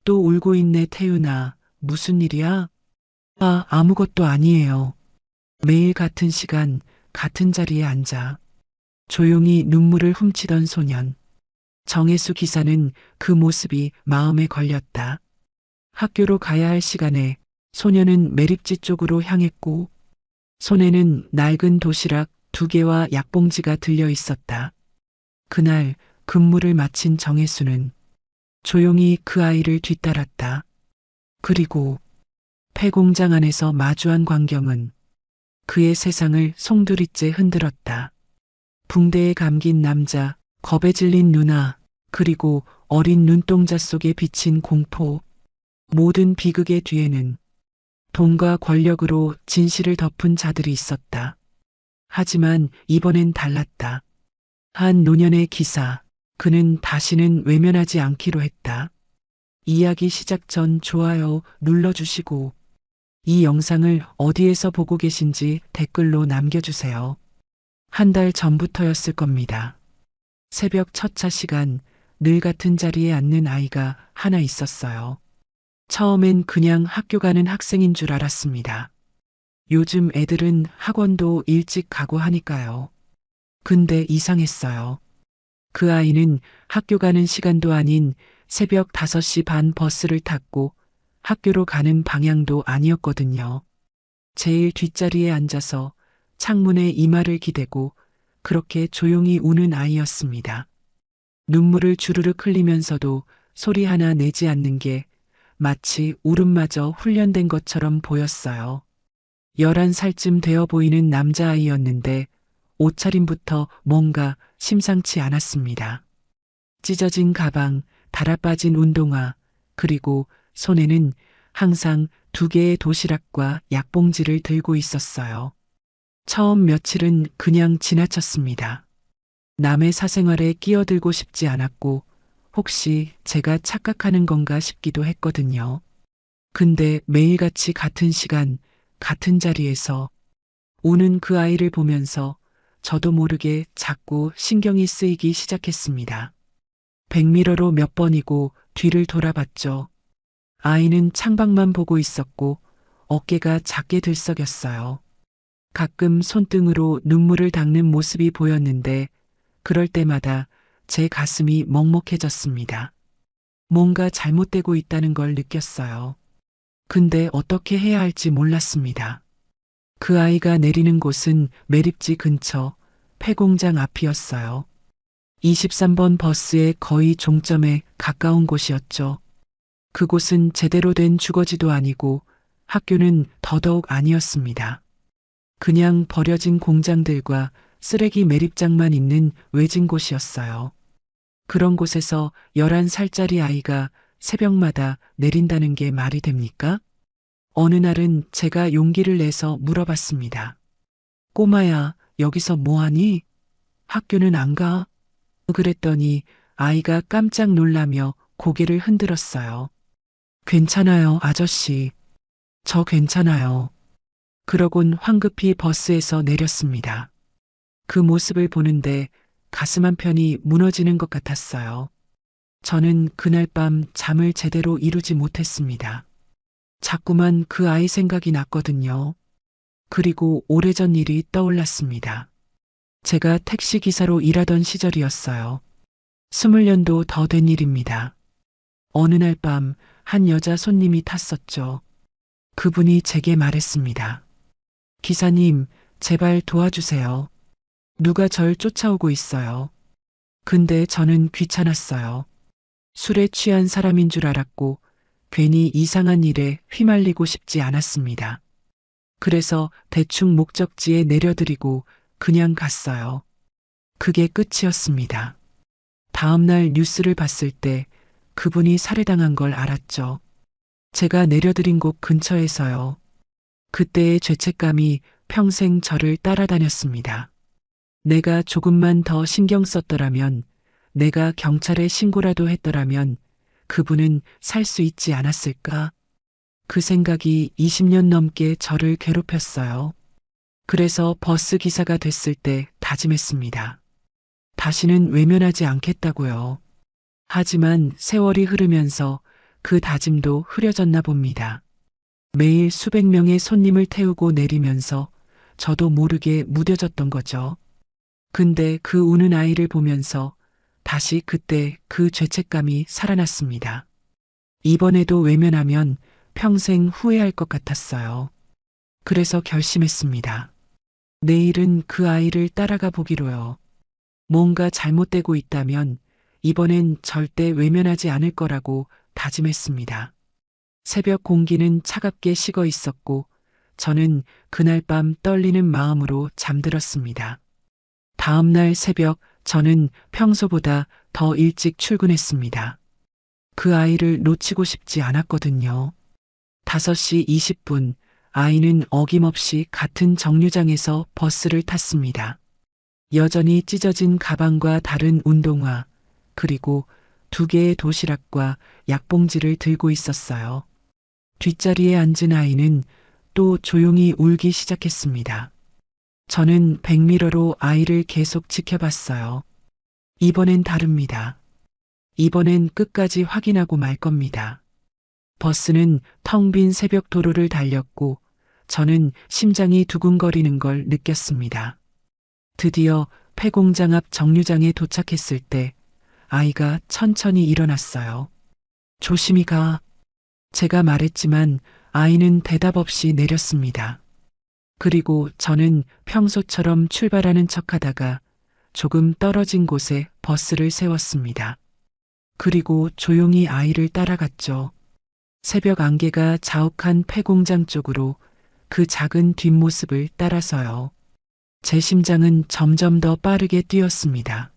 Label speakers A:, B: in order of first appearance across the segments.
A: 또 울고 있네, 태윤아. 무슨 일이야? 아무것도 아니에요. 매일 같은 시간, 같은 자리에 앉아 조용히 눈물을 훔치던 소년. 정혜수 기사는 그 모습이 마음에 걸렸다. 학교로 가야 할 시간에 소년은 매립지 쪽으로 향했고 손에는 낡은 도시락 2개와 약봉지가 들려 있었다. 그날 근무를 마친 정혜수는 조용히 그 아이를 뒤따랐다. 그리고 폐공장 안에서 마주한 광경은 그의 세상을 송두리째 흔들었다. 붕대에 감긴 남자, 겁에 질린 누나, 그리고 어린 눈동자 속에 비친 공포. 모든 비극의 뒤에는 돈과 권력으로 진실을 덮은 자들이 있었다. 하지만 이번엔 달랐다. 한 노년의 기사, 그는 다시는 외면하지 않기로 했다. 이야기 시작 전 좋아요 눌러주시고 이 영상을 어디에서 보고 계신지 댓글로 남겨주세요. 한 달 전부터였을 겁니다. 새벽 첫 차 시간 늘 같은 자리에 앉는 아이가 하나 있었어요. 처음엔 그냥 학교 가는 학생인 줄 알았습니다. 요즘 애들은 학원도 일찍 가고 하니까요. 근데 이상했어요. 그 아이는 학교 가는 시간도 아닌 새벽 5시 반 버스를 탔고 학교로 가는 방향도 아니었거든요. 제일 뒷자리에 앉아서 창문에 이마를 기대고 그렇게 조용히 우는 아이였습니다. 눈물을 주르륵 흘리면서도 소리 하나 내지 않는 게 마치 울음마저 훈련된 것처럼 보였어요. 11살쯤 되어 보이는 남자아이였는데 옷차림부터 뭔가 심상치 않았습니다. 찢어진 가방, 달아빠진 운동화, 그리고 손에는 항상 2개의 도시락과 약봉지를 들고 있었어요. 처음 며칠은 그냥 지나쳤습니다. 남의 사생활에 끼어들고 싶지 않았고 혹시 제가 착각하는 건가 싶기도 했거든요. 근데 매일같이 같은 시간, 같은 자리에서 우는 그 아이를 보면서 저도 모르게 자꾸 신경이 쓰이기 시작했습니다. 백미러로 몇 번이고 뒤를 돌아봤죠. 아이는 창밖만 보고 있었고 어깨가 작게 들썩였어요. 가끔 손등으로 눈물을 닦는 모습이 보였는데 그럴 때마다 제 가슴이 먹먹해졌습니다. 뭔가 잘못되고 있다는 걸 느꼈어요. 근데 어떻게 해야 할지 몰랐습니다. 그 아이가 내리는 곳은 매립지 근처 폐공장 앞이었어요. 23번 버스의 거의 종점에 가까운 곳이었죠. 그곳은 제대로 된 주거지도 아니고 학교는 더더욱 아니었습니다. 그냥 버려진 공장들과 쓰레기 매립장만 있는 외진 곳이었어요. 그런 곳에서 11살짜리 아이가 새벽마다 내린다는 게 말이 됩니까? 어느 날은 제가 용기를 내서 물어봤습니다. 꼬마야, 여기서 뭐하니? 학교는 안 가? 그랬더니 아이가 깜짝 놀라며 고개를 흔들었어요. 괜찮아요, 아저씨. 저 괜찮아요. 그러곤 황급히 버스에서 내렸습니다. 그 모습을 보는데 가슴 한편이 무너지는 것 같았어요. 저는 그날 밤 잠을 제대로 이루지 못했습니다. 자꾸만 그 아이 생각이 났거든요. 그리고 오래전 일이 떠올랐습니다. 제가 택시 기사로 일하던 시절이었어요. 20년도 더 된 일입니다. 어느 날 밤 한 여자 손님이 탔었죠. 그분이 제게 말했습니다. 기사님, 제발 도와주세요. 누가 절 쫓아오고 있어요. 근데 저는 귀찮았어요. 술에 취한 사람인 줄 알았고 괜히 이상한 일에 휘말리고 싶지 않았습니다. 그래서 대충 목적지에 내려드리고 그냥 갔어요. 그게 끝이었습니다. 다음날 뉴스를 봤을 때 그분이 살해당한 걸 알았죠. 제가 내려드린 곳 근처에서요. 그때의 죄책감이 평생 저를 따라다녔습니다. 내가 조금만 더 신경 썼더라면, 내가 경찰에 신고라도 했더라면 그분은 살 수 있지 않았을까? 그 생각이 20년 넘게 저를 괴롭혔어요. 그래서 버스 기사가 됐을 때 다짐했습니다. 다시는 외면하지 않겠다고요. 하지만 세월이 흐르면서 그 다짐도 흐려졌나 봅니다. 매일 수백 명의 손님을 태우고 내리면서 저도 모르게 무뎌졌던 거죠. 근데 그 우는 아이를 보면서 다시 그때 그 죄책감이 살아났습니다. 이번에도 외면하면 평생 후회할 것 같았어요. 그래서 결심했습니다. 내일은 그 아이를 따라가 보기로요. 뭔가 잘못되고 있다면 이번엔 절대 외면하지 않을 거라고 다짐했습니다. 새벽 공기는 차갑게 식어 있었고 저는 그날 밤 떨리는 마음으로 잠들었습니다. 다음 날 새벽 저는 평소보다 더 일찍 출근했습니다. 그 아이를 놓치고 싶지 않았거든요. 5시 20분 아이는 어김없이 같은 정류장에서 버스를 탔습니다. 여전히 찢어진 가방과 다른 운동화, 그리고 2개의 도시락과 약봉지를 들고 있었어요. 뒷자리에 앉은 아이는 또 조용히 울기 시작했습니다. 저는 백미러로 아이를 계속 지켜봤어요. 이번엔 다릅니다. 이번엔 끝까지 확인하고 말 겁니다. 버스는 텅 빈 새벽 도로를 달렸고 저는 심장이 두근거리는 걸 느꼈습니다. 드디어 폐공장 앞 정류장에 도착했을 때 아이가 천천히 일어났어요. 조심히 가. 제가 말했지만 아이는 대답 없이 내렸습니다. 그리고 저는 평소처럼 출발하는 척하다가 조금 떨어진 곳에 버스를 세웠습니다. 그리고 조용히 아이를 따라갔죠. 새벽 안개가 자욱한 폐공장 쪽으로 그 작은 뒷모습을 따라서요. 제 심장은 점점 더 빠르게 뛰었습니다.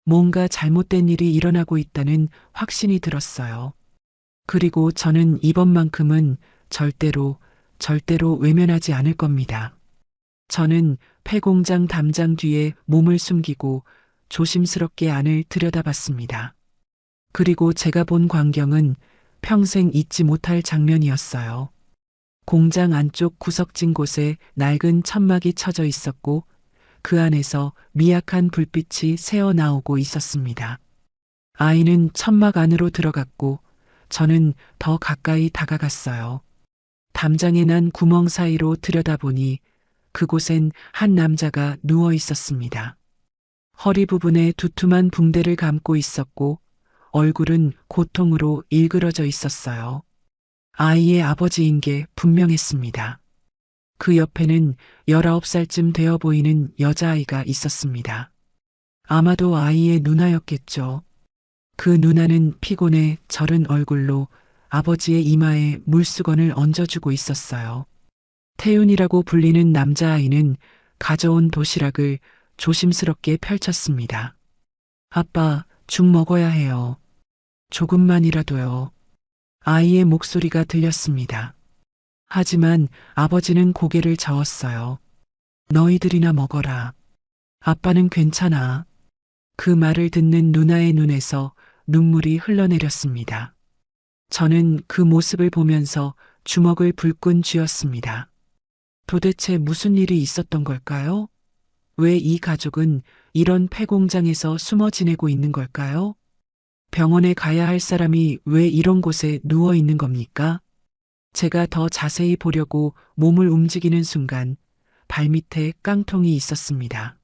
A: 뭔가 잘못된 일이 일어나고 있다는 확신이 들었어요. 그리고 저는 이번만큼은 절대로 외면하지 않을 겁니다. 저는 폐공장 담장 뒤에 몸을 숨기고 조심스럽게 안을 들여다봤습니다. 그리고 제가 본 광경은 평생 잊지 못할 장면이었어요. 공장 안쪽 구석진 곳에 낡은 천막이 쳐져 있었고 그 안에서 미약한 불빛이 새어나오고 있었습니다. 아이는 천막 안으로 들어갔고 저는 더 가까이 다가갔어요. 담장에 난 구멍 사이로 들여다보니 그곳엔 한 남자가 누워 있었습니다. 허리 부분에 두툼한 붕대를 감고 있었고 얼굴은 고통으로 일그러져 있었어요. 아이의 아버지인 게 분명했습니다. 그 옆에는 19살쯤 되어 보이는 여자아이가 있었습니다. 아마도 아이의 누나였겠죠. 그 누나는 피곤해 절은 얼굴로 아버지의 이마에 물수건을 얹어주고 있었어요. 태윤이라고 불리는 남자아이는 가져온 도시락을 조심스럽게 펼쳤습니다. 아빠, 죽 먹어야 해요. 조금만이라도요. 아이의 목소리가 들렸습니다. 하지만 아버지는 고개를 저었어요. 너희들이나 먹어라. 아빠는 괜찮아. 그 말을 듣는 누나의 눈에서 눈물이 흘러내렸습니다. 저는 그 모습을 보면서 주먹을 불끈 쥐었습니다. 도대체 무슨 일이 있었던 걸까요? 왜 이 가족은 이런 폐공장에서 숨어 지내고 있는 걸까요? 병원에 가야 할 사람이 왜 이런 곳에 누워 있는 겁니까? 제가 더 자세히 보려고 몸을 움직이는 순간 발밑에 깡통이 있었습니다.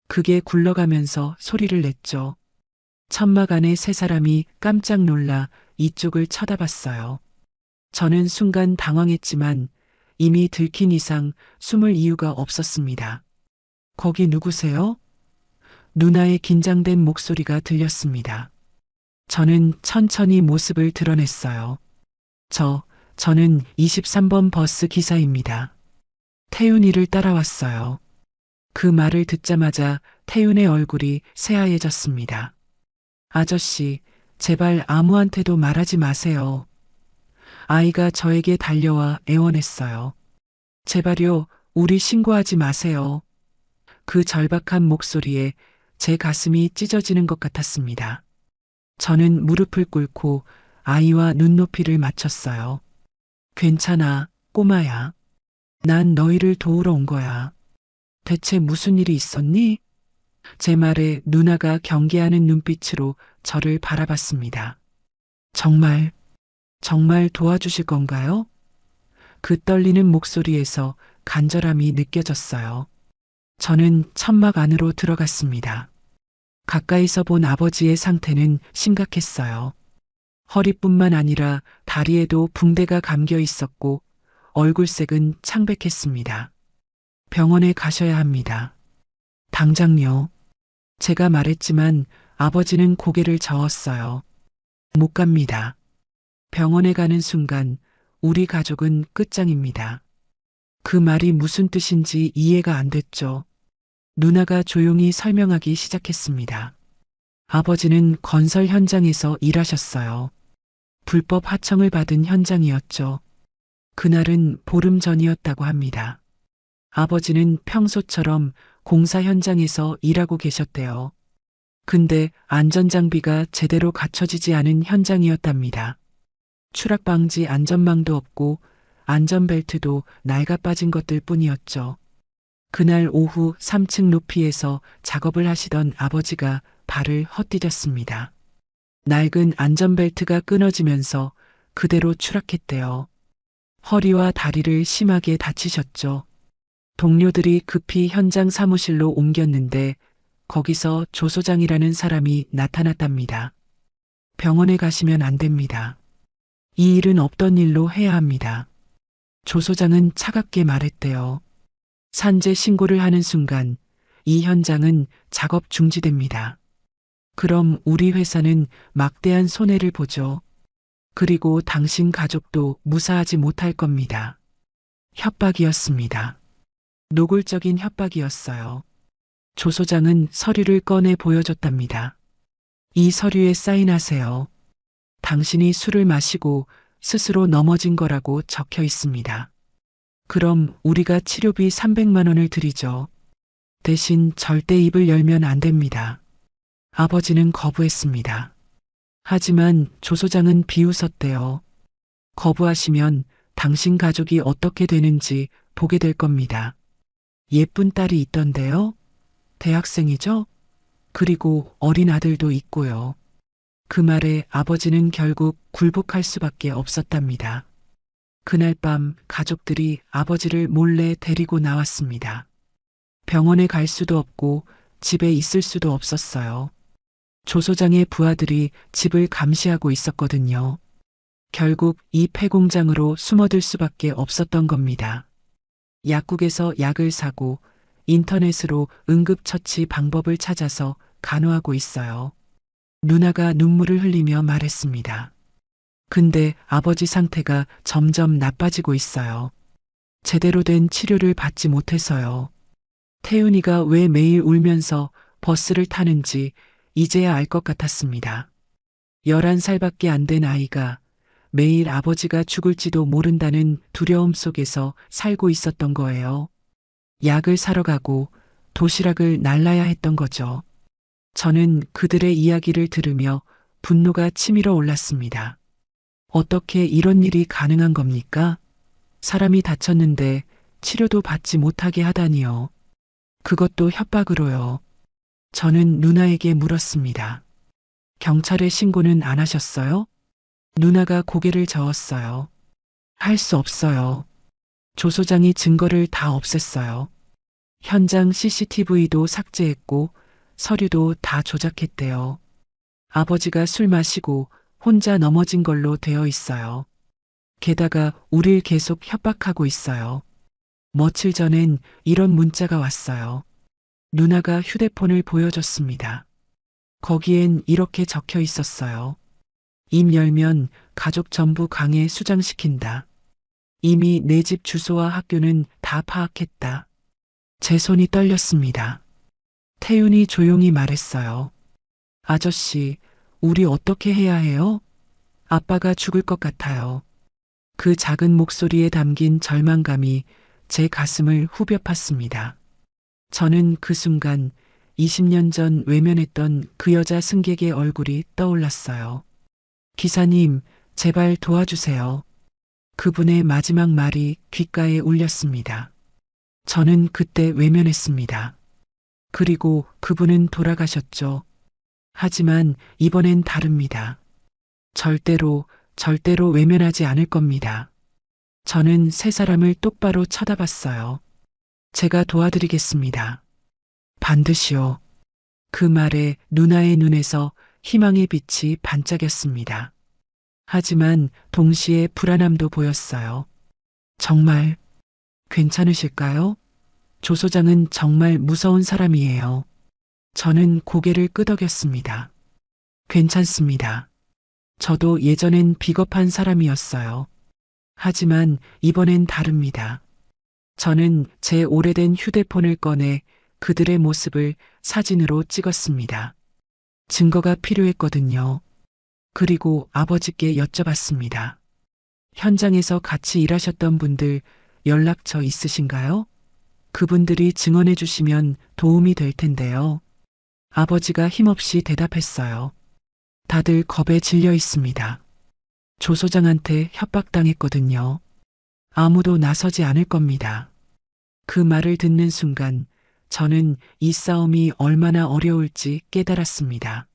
A: 그게 굴러가면서 소리를 냈죠. 천막 안에 세 사람이 깜짝 놀라 이쪽을 쳐다봤어요. 저는 순간 당황했지만 이미 들킨 이상 숨을 이유가 없었습니다. 거기 누구세요? 누나의 긴장된 목소리가 들렸습니다. 저는 천천히 모습을 드러냈어요. 저는 23번 버스 기사입니다. 태윤이를 따라왔어요. 그 말을 듣자마자 태윤의 얼굴이 새하얘졌습니다. 아저씨, 제발 아무한테도 말하지 마세요. 아이가 저에게 달려와 애원했어요. 제발요, 우리 신고하지 마세요. 그 절박한 목소리에 제 가슴이 찢어지는 것 같았습니다. 저는 무릎을 꿇고 아이와 눈높이를 맞췄어요. 괜찮아, 꼬마야. 난 너희를 도우러 온 거야. 대체 무슨 일이 있었니? 제 말에 누나가 경계하는 눈빛으로 저를 바라봤습니다. 정말 정말 도와주실 건가요? 그 떨리는 목소리에서 간절함이 느껴졌어요. 저는 천막 안으로 들어갔습니다. 가까이서 본 아버지의 상태는 심각했어요. 허리뿐만 아니라 다리에도 붕대가 감겨 있었고 얼굴색은 창백했습니다. 병원에 가셔야 합니다. 당장요. 제가 말했지만 아버지는 고개를 저었어요. 못 갑니다. 병원에 가는 순간 우리 가족은 끝장입니다. 그 말이 무슨 뜻인지 이해가 안 됐죠. 누나가 조용히 설명하기 시작했습니다. 아버지는 건설 현장에서 일하셨어요. 불법 하청을 받은 현장이었죠. 그날은 보름 전이었다고 합니다. 아버지는 평소처럼 공사 현장에서 일하고 계셨대요. 근데 안전장비가 제대로 갖춰지지 않은 현장이었답니다. 추락방지 안전망도 없고 안전벨트도 낡아 빠진 것들 뿐이었죠. 그날 오후 3층 높이에서 작업을 하시던 아버지가 발을 헛디뎠습니다. 낡은 안전벨트가 끊어지면서 그대로 추락했대요. 허리와 다리를 심하게 다치셨죠. 동료들이 급히 현장 사무실로 옮겼는데 거기서 조 소장이라는 사람이 나타났답니다. 병원에 가시면 안 됩니다. 이 일은 없던 일로 해야 합니다. 조 소장은 차갑게 말했대요. 산재 신고를 하는 순간 이 현장은 작업 중지됩니다. 그럼 우리 회사는 막대한 손해를 보죠. 그리고 당신 가족도 무사하지 못할 겁니다. 협박이었습니다. 노골적인 협박이었어요. 조 소장은 서류를 꺼내 보여줬답니다. 이 서류에 사인하세요. 당신이 술을 마시고 스스로 넘어진 거라고 적혀 있습니다. 그럼 우리가 치료비 300만 원을 드리죠. 대신 절대 입을 열면 안 됩니다. 아버지는 거부했습니다. 하지만 조 소장은 비웃었대요. 거부하시면 당신 가족이 어떻게 되는지 보게 될 겁니다. 예쁜 딸이 있던데요? 대학생이죠? 그리고 어린 아들도 있고요. 그 말에 아버지는 결국 굴복할 수밖에 없었답니다. 그날 밤 가족들이 아버지를 몰래 데리고 나왔습니다. 병원에 갈 수도 없고 집에 있을 수도 없었어요. 조 소장의 부하들이 집을 감시하고 있었거든요. 결국 이 폐공장으로 숨어들 수밖에 없었던 겁니다. 약국에서 약을 사고 인터넷으로 응급처치 방법을 찾아서 간호하고 있어요. 누나가 눈물을 흘리며 말했습니다. 근데 아버지 상태가 점점 나빠지고 있어요. 제대로 된 치료를 받지 못해서요. 태윤이가 왜 매일 울면서 버스를 타는지 이제야 알 것 같았습니다. 11살밖에 안 된 아이가 매일 아버지가 죽을지도 모른다는 두려움 속에서 살고 있었던 거예요. 약을 사러 가고 도시락을 날라야 했던 거죠. 저는 그들의 이야기를 들으며 분노가 치밀어 올랐습니다. 어떻게 이런 일이 가능한 겁니까? 사람이 다쳤는데 치료도 받지 못하게 하다니요. 그것도 협박으로요. 저는 누나에게 물었습니다. 경찰에 신고는 안 하셨어요? 누나가 고개를 저었어요. 할 수 없어요. 조 소장이 증거를 다 없앴어요. 현장 CCTV도 삭제했고 서류도 다 조작했대요. 아버지가 술 마시고 혼자 넘어진 걸로 되어 있어요. 게다가 우릴 계속 협박하고 있어요. 며칠 전엔 이런 문자가 왔어요. 누나가 휴대폰을 보여줬습니다. 거기엔 이렇게 적혀 있었어요. 입 열면 가족 전부 강에 수장시킨다. 이미 내 집 주소와 학교는 다 파악했다. 제 손이 떨렸습니다. 태윤이 조용히 말했어요. 아저씨, 우리 어떻게 해야 해요? 아빠가 죽을 것 같아요. 그 작은 목소리에 담긴 절망감이 제 가슴을 후벼 팠습니다. 저는 그 순간 20년 전 외면했던 그 여자 승객의 얼굴이 떠올랐어요. 기사님, 제발 도와주세요. 그분의 마지막 말이 귓가에 울렸습니다. 저는 그때 외면했습니다. 그리고 그분은 돌아가셨죠. 하지만 이번엔 다릅니다. 절대로 절대로 외면하지 않을 겁니다. 저는 세 사람을 똑바로 쳐다봤어요. 제가 도와드리겠습니다. 반드시요. 그 말에 누나의 눈에서 희망의 빛이 반짝였습니다. 하지만 동시에 불안함도 보였어요. 정말 괜찮으실까요? 조 소장은 정말 무서운 사람이에요. 저는 고개를 끄덕였습니다. 괜찮습니다. 저도 예전엔 비겁한 사람이었어요. 하지만 이번엔 다릅니다. 저는 제 오래된 휴대폰을 꺼내 그들의 모습을 사진으로 찍었습니다. 증거가 필요했거든요. 그리고 아버지께 여쭤봤습니다. 현장에서 같이 일하셨던 분들 연락처 있으신가요? 그분들이 증언해 주시면 도움이 될 텐데요. 아버지가 힘없이 대답했어요. 다들 겁에 질려 있습니다. 조 소장한테 협박당했거든요. 아무도 나서지 않을 겁니다. 그 말을 듣는 순간 저는 이 싸움이 얼마나 어려울지 깨달았습니다.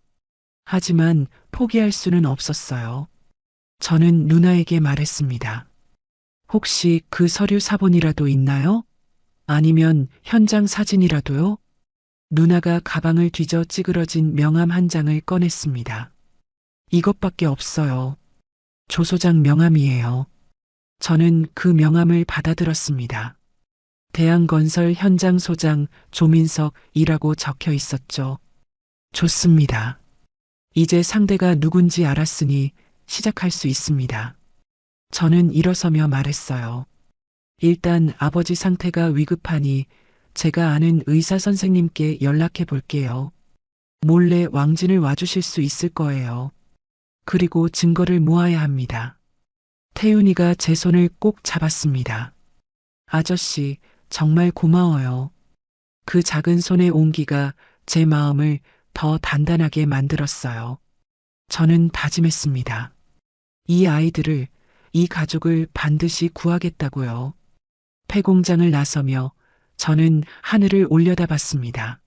A: 하지만 포기할 수는 없었어요. 저는 누나에게 말했습니다. 혹시 그 서류 사본이라도 있나요? 아니면 현장 사진이라도요? 누나가 가방을 뒤져 찌그러진 명함 한 장을 꺼냈습니다. 이것밖에 없어요. 조 소장 명함이에요. 저는 그 명함을 받아들었습니다. 대한건설 현장 소장 조민석이라고 적혀 있었죠. 좋습니다. 이제 상대가 누군지 알았으니 시작할 수 있습니다. 저는 일어서며 말했어요. 일단 아버지 상태가 위급하니 제가 아는 의사 선생님께 연락해 볼게요. 몰래 왕진을 와주실 수 있을 거예요. 그리고 증거를 모아야 합니다. 태윤이가 제 손을 꼭 잡았습니다. 아저씨, 정말 고마워요. 그 작은 손의 온기가 제 마음을 더 단단하게 만들었어요. 저는 다짐했습니다. 이 아이들을, 이 가족을 반드시 구하겠다고요. 폐공장을 나서며 저는 하늘을 올려다봤습니다.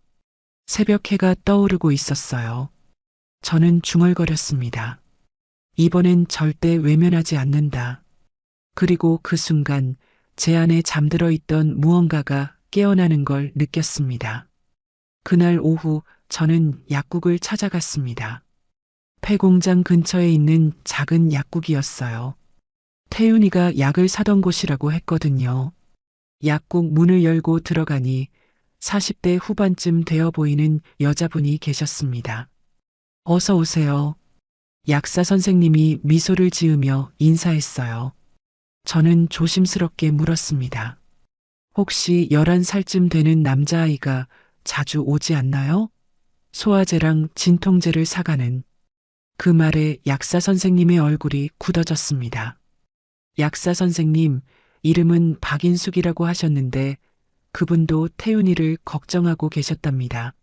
A: 새벽 해가 떠오르고 있었어요. 저는 중얼거렸습니다. 이번엔 절대 외면하지 않는다. 그리고 그 순간 제 안에 잠들어 있던 무언가가 깨어나는 걸 느꼈습니다. 그날 오후 저는 약국을 찾아갔습니다. 폐공장 근처에 있는 작은 약국이었어요. 태윤이가 약을 사던 곳이라고 했거든요. 약국 문을 열고 들어가니 40대 후반쯤 되어 보이는 여자분이 계셨습니다. 어서 오세요. 약사 선생님이 미소를 지으며 인사했어요. 저는 조심스럽게 물었습니다. 혹시 11살쯤 되는 남자아이가 자주 오지 않나요? 소화제랑 진통제를 사가는. 그 말에 약사 선생님의 얼굴이 굳어졌습니다. 약사 선생님, 이름은 박인숙이라고 하셨는데 그분도 태윤이를 걱정하고 계셨답니다.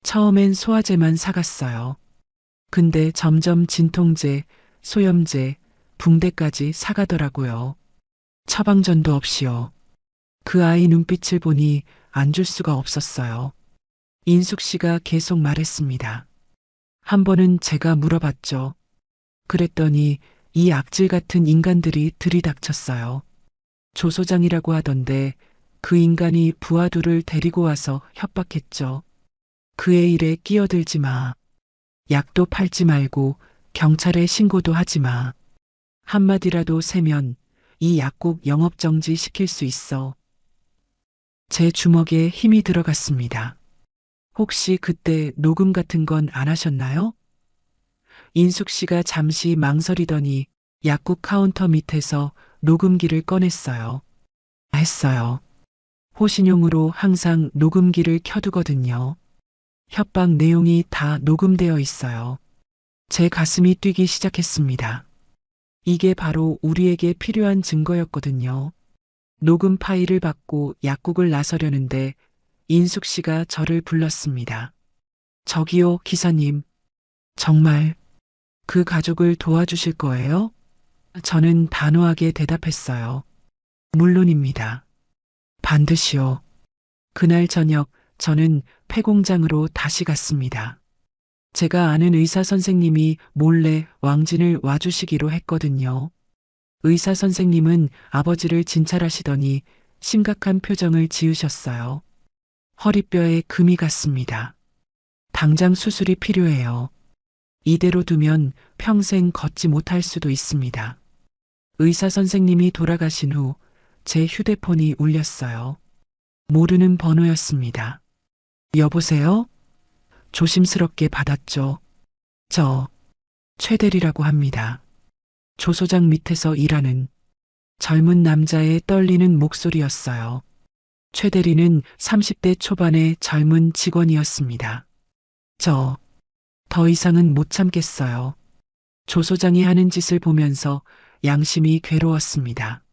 A: 처음엔 소화제만 사갔어요. 근데 점점 진통제, 소염제, 붕대까지 사가더라고요. 처방전도 없이요. 그 아이 눈빛을 보니 안 줄 수가 없었어요. 인숙 씨가 계속 말했습니다. 한 번은 제가 물어봤죠. 그랬더니 이 악질 같은 인간들이 들이닥쳤어요. 조 소장이라고 하던데 그 인간이 부하 둘을 데리고 와서 협박했죠. 그의 일에 끼어들지 마. 약도 팔지 말고 경찰에 신고도 하지 마. 한마디라도 세면 이 약국 영업정지 시킬 수 있어. 제 주먹에 힘이 들어갔습니다. 혹시 그때 녹음 같은 건 안 하셨나요? 인숙 씨가 잠시 망설이더니 약국 카운터 밑에서 녹음기를 꺼냈어요. 했어요. 호신용으로 항상 녹음기를 켜두거든요. 협박 내용이 다 녹음되어 있어요. 제 가슴이 뛰기 시작했습니다. 이게 바로 우리에게 필요한 증거였거든요. 녹음 파일을 받고 약국을 나서려는데 인숙 씨가 저를 불렀습니다. 저기요, 기사님. 정말 그 가족을 도와주실 거예요? 저는 단호하게 대답했어요. 물론입니다. 반드시요. 그날 저녁 저는 폐공장으로 다시 갔습니다. 제가 아는 의사 선생님이 몰래 왕진을 와주시기로 했거든요. 의사 선생님은 아버지를 진찰하시더니 심각한 표정을 지으셨어요. 허리뼈에 금이 갔습니다. 당장 수술이 필요해요. 이대로 두면 평생 걷지 못할 수도 있습니다. 의사 선생님이 돌아가신 후 제 휴대폰이 울렸어요. 모르는 번호였습니다. 여보세요? 조심스럽게 받았죠. 저, 최대리라고 합니다. 조소장 밑에서 일하는 젊은 남자의 떨리는 목소리였어요. 최대리는 30대 초반의 젊은 직원이었습니다. 더 이상은 못 참겠어요. 조소장이 하는 짓을 보면서 양심이 괴로웠습니다.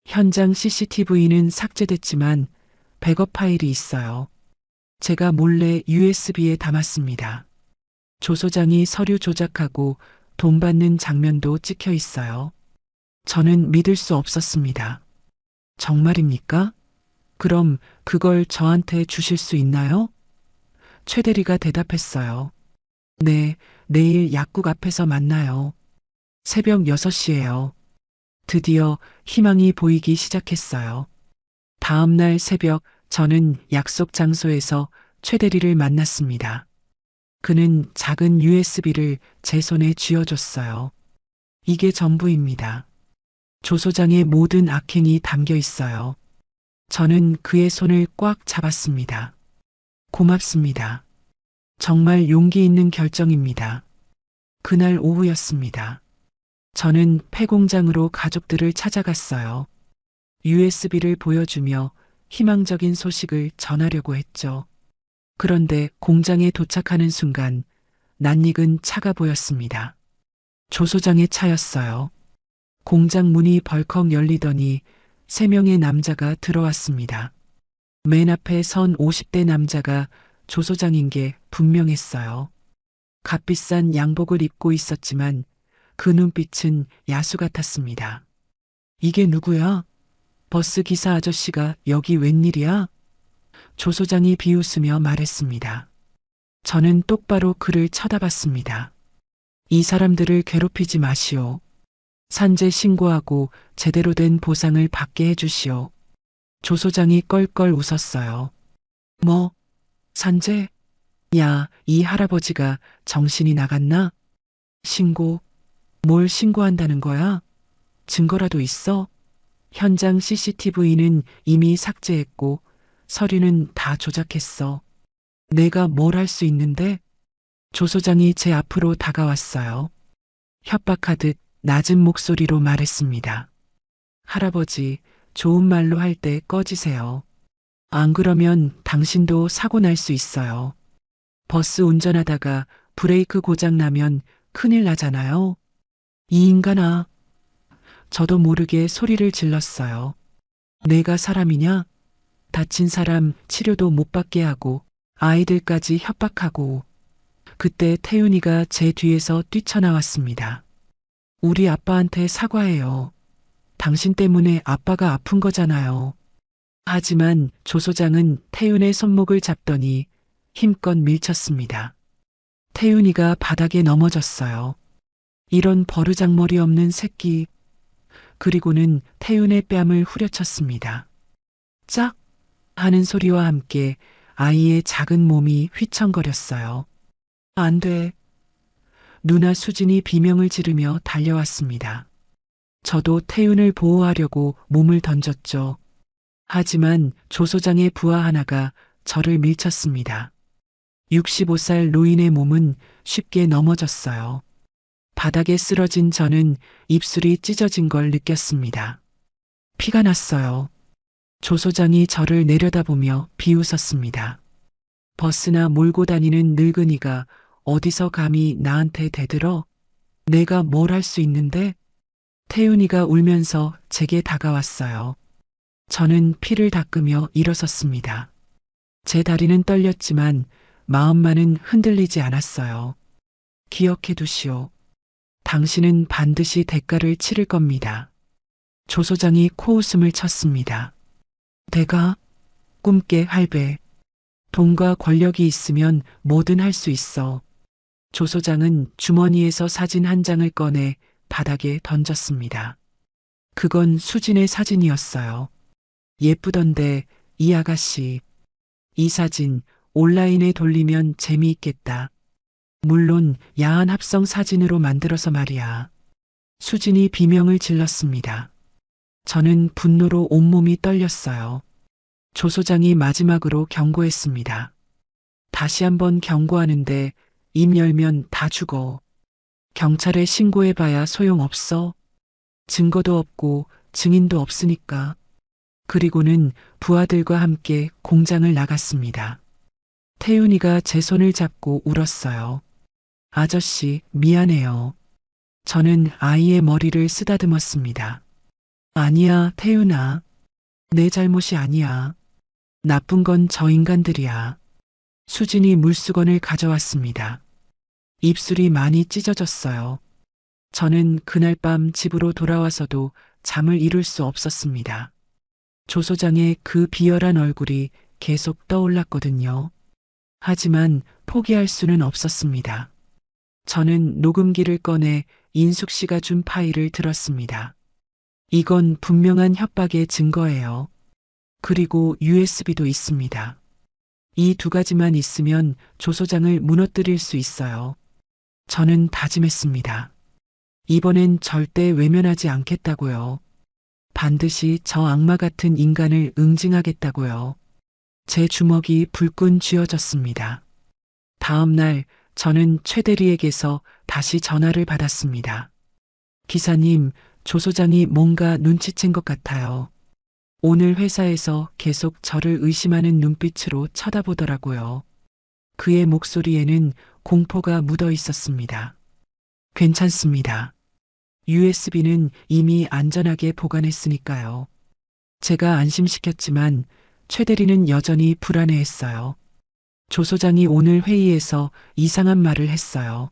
A: 현장 CCTV는 삭제됐지만 백업 파일이 있어요. 제가 몰래 USB에 담았습니다. 조소장이 서류 조작하고 돈 받는 장면도 찍혀 있어요. 저는 믿을 수 없었습니다. 정말입니까? 그럼 그걸 저한테 주실 수 있나요? 최 대리가 대답했어요. 네, 내일 약국 앞에서 만나요. 새벽 6시예요. 드디어 희망이 보이기 시작했어요. 다음 날 새벽 저는 약속 장소에서 최 대리를 만났습니다. 그는 작은 USB를 제 손에 쥐어줬어요. 이게 전부입니다. 조 소장의 모든 악행이 담겨 있어요. 저는 그의 손을 꽉 잡았습니다. 고맙습니다. 정말 용기 있는 결정입니다. 그날 오후였습니다. 저는 폐공장으로 가족들을 찾아갔어요. USB를 보여주며 희망적인 소식을 전하려고 했죠. 그런데 공장에 도착하는 순간 낯익은 차가 보였습니다. 조 소장의 차였어요. 공장 문이 벌컥 열리더니 3명의 남자가 들어왔습니다. 맨 앞에 선 50대 남자가 조 소장인 게 분명했어요. 값비싼 양복을 입고 있었지만 그 눈빛은 야수 같았습니다. 이게 누구야? 버스 기사 아저씨가 여기 웬일이야? 조 소장이 비웃으며 말했습니다. 저는 똑바로 그를 쳐다봤습니다. 이 사람들을 괴롭히지 마시오. 산재 신고하고 제대로 된 보상을 받게 해주시오. 조 소장이 껄껄 웃었어요. 뭐, 산재? 야, 이 할아버지가 정신이 나갔나? 신고? 뭘 신고한다는 거야? 증거라도 있어? 현장 CCTV는 이미 삭제했고 서류는 다 조작했어. 내가 뭘 할 수 있는데? 조 소장이 제 앞으로 다가왔어요. 협박하듯 낮은 목소리로 말했습니다. 할아버지, 좋은 말로 할 때 꺼지세요. 안 그러면 당신도 사고 날 수 있어요. 버스 운전하다가 브레이크 고장 나면 큰일 나잖아요. 이 인간아. 저도 모르게 소리를 질렀어요. 내가 사람이냐? 다친 사람 치료도 못 받게 하고 아이들까지 협박하고. 그때 태윤이가 제 뒤에서 뛰쳐나왔습니다. 우리 아빠한테 사과해요. 당신 때문에 아빠가 아픈 거잖아요. 하지만 조 소장은 태윤의 손목을 잡더니 힘껏 밀쳤습니다. 태윤이가 바닥에 넘어졌어요. 이런 버르장머리 없는 새끼. 그리고는 태윤의 뺨을 후려쳤습니다. 짝! 하는 소리와 함께 아이의 작은 몸이 휘청거렸어요. 안 돼. 누나 수진이 비명을 지르며 달려왔습니다. 저도 태윤을 보호하려고 몸을 던졌죠. 하지만 조 소장의 부하 하나가 저를 밀쳤습니다. 65살 노인의 몸은 쉽게 넘어졌어요. 바닥에 쓰러진 저는 입술이 찢어진 걸 느꼈습니다. 피가 났어요. 조 소장이 저를 내려다보며 비웃었습니다. 버스나 몰고 다니는 늙은이가 어디서 감히 나한테 대들어? 내가 뭘 할 수 있는데? 태윤이가 울면서 제게 다가왔어요. 저는 피를 닦으며 일어섰습니다. 제 다리는 떨렸지만 마음만은 흔들리지 않았어요. 기억해 두시오. 당신은 반드시 대가를 치를 겁니다. 조 소장이 코웃음을 쳤습니다. 내가? 꿈깨 할배. 돈과 권력이 있으면 뭐든 할 수 있어. 조 소장은 주머니에서 사진 한 장을 꺼내 바닥에 던졌습니다. 그건 수진의 사진이었어요. 예쁘던데, 이 아가씨. 이 사진 온라인에 돌리면 재미있겠다. 물론 야한 합성 사진으로 만들어서 말이야. 수진이 비명을 질렀습니다. 저는 분노로 온몸이 떨렸어요. 조 소장이 마지막으로 경고했습니다. 다시 한번 경고하는데 입 열면 다 죽어. 경찰에 신고해봐야 소용없어. 증거도 없고 증인도 없으니까. 그리고는 부하들과 함께 공장을 나갔습니다. 태윤이가 제 손을 잡고 울었어요. 아저씨, 미안해요. 저는 아이의 머리를 쓰다듬었습니다. 아니야, 태윤아. 내 잘못이 아니야. 나쁜 건 저 인간들이야. 수진이 물수건을 가져왔습니다. 입술이 많이 찢어졌어요. 저는 그날 밤 집으로 돌아와서도 잠을 이룰 수 없었습니다. 조 소장의 그 비열한 얼굴이 계속 떠올랐거든요. 하지만 포기할 수는 없었습니다. 저는 녹음기를 꺼내 인숙 씨가 준 파일을 들었습니다. 이건 분명한 협박의 증거예요. 그리고 USB도 있습니다. 이 두 가지만 있으면 조 소장을 무너뜨릴 수 있어요. 저는 다짐했습니다. 이번엔 절대 외면하지 않겠다고요. 반드시 저 악마 같은 인간을 응징하겠다고요. 제 주먹이 불끈 쥐어졌습니다. 다음 날 저는 최 대리에게서 다시 전화를 받았습니다. 기사님, 조 소장이 뭔가 눈치챈 것 같아요. 오늘 회사에서 계속 저를 의심하는 눈빛으로 쳐다보더라고요. 그의 목소리에는 공포가 묻어 있었습니다. 괜찮습니다. USB는 이미 안전하게 보관했으니까요. 제가 안심시켰지만 최 대리는 여전히 불안해했어요. 조 소장이 오늘 회의에서 이상한 말을 했어요.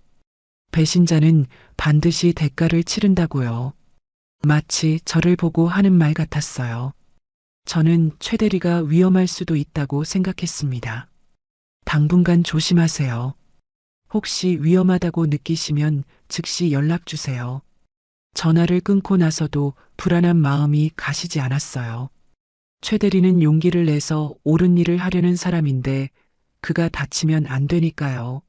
A: 배신자는 반드시 대가를 치른다고요. 마치 저를 보고 하는 말 같았어요. 저는 최 대리가 위험할 수도 있다고 생각했습니다. 당분간 조심하세요. 혹시 위험하다고 느끼시면 즉시 연락 주세요. 전화를 끊고 나서도 불안한 마음이 가시지 않았어요. 최 대리는 용기를 내서 옳은 일을 하려는 사람인데 그가 다치면 안 되니까요.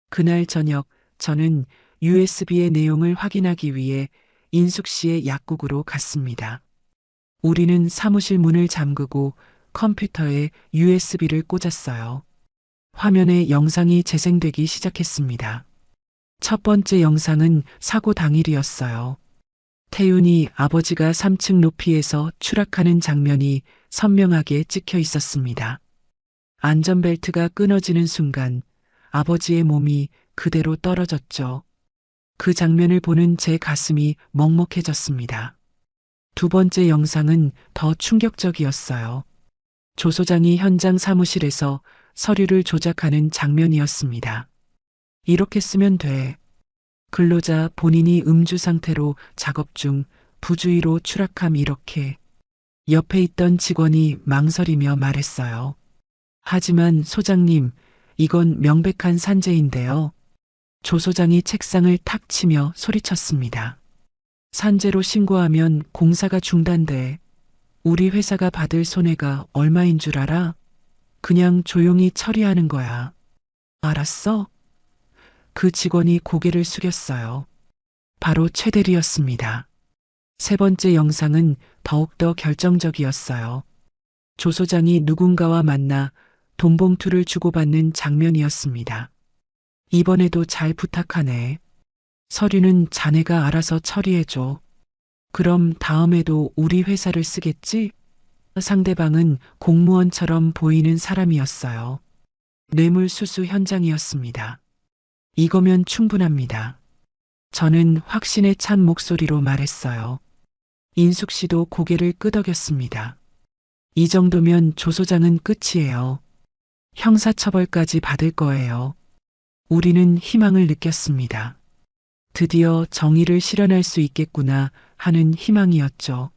A: 그날 저녁 저는 USB의 내용을 확인하기 위해 인숙 씨의 약국으로 갔습니다. 우리는 사무실 문을 잠그고 컴퓨터에 USB를 꽂았어요. 화면에 영상이 재생되기 시작했습니다. 첫 번째 영상은 사고 당일이었어요. 태윤이 아버지가 3층 높이에서 추락하는 장면이 선명하게 찍혀 있었습니다. 안전벨트가 끊어지는 순간 아버지의 몸이 그대로 떨어졌죠. 그 장면을 보는 제 가슴이 먹먹해졌습니다. 두 번째 영상은 더 충격적이었어요. 조 소장이 현장 사무실에서 서류를 조작하는 장면이었습니다. 이렇게 쓰면 돼. 근로자 본인이 음주 상태로 작업 중 부주의로 추락함 이렇게. 옆에 있던 직원이 망설이며 말했어요. 하지만 소장님, 이건 명백한 산재인데요. 조 소장이 책상을 탁 치며 소리쳤습니다. 산재로 신고하면 공사가 중단돼. 우리 회사가 받을 손해가 얼마인 줄 알아? 그냥 조용히 처리하는 거야. 알았어? 그 직원이 고개를 숙였어요. 바로 최 대리였습니다. 세 번째 영상은 더욱더 결정적이었어요. 조 소장이 누군가와 만나 돈 봉투를 주고받는 장면이었습니다. 이번에도 잘 부탁하네. 서류는 자네가 알아서 처리해줘. 그럼 다음에도 우리 회사를 쓰겠지? 상대방은 공무원처럼 보이는 사람이었어요. 뇌물수수 현장이었습니다. 이거면 충분합니다. 저는 확신에 찬 목소리로 말했어요. 인숙 씨도 고개를 끄덕였습니다. 이 정도면 조 소장은 끝이에요. 형사처벌까지 받을 거예요. 우리는 희망을 느꼈습니다. 드디어 정의를 실현할 수 있겠구나 하는 희망이었죠.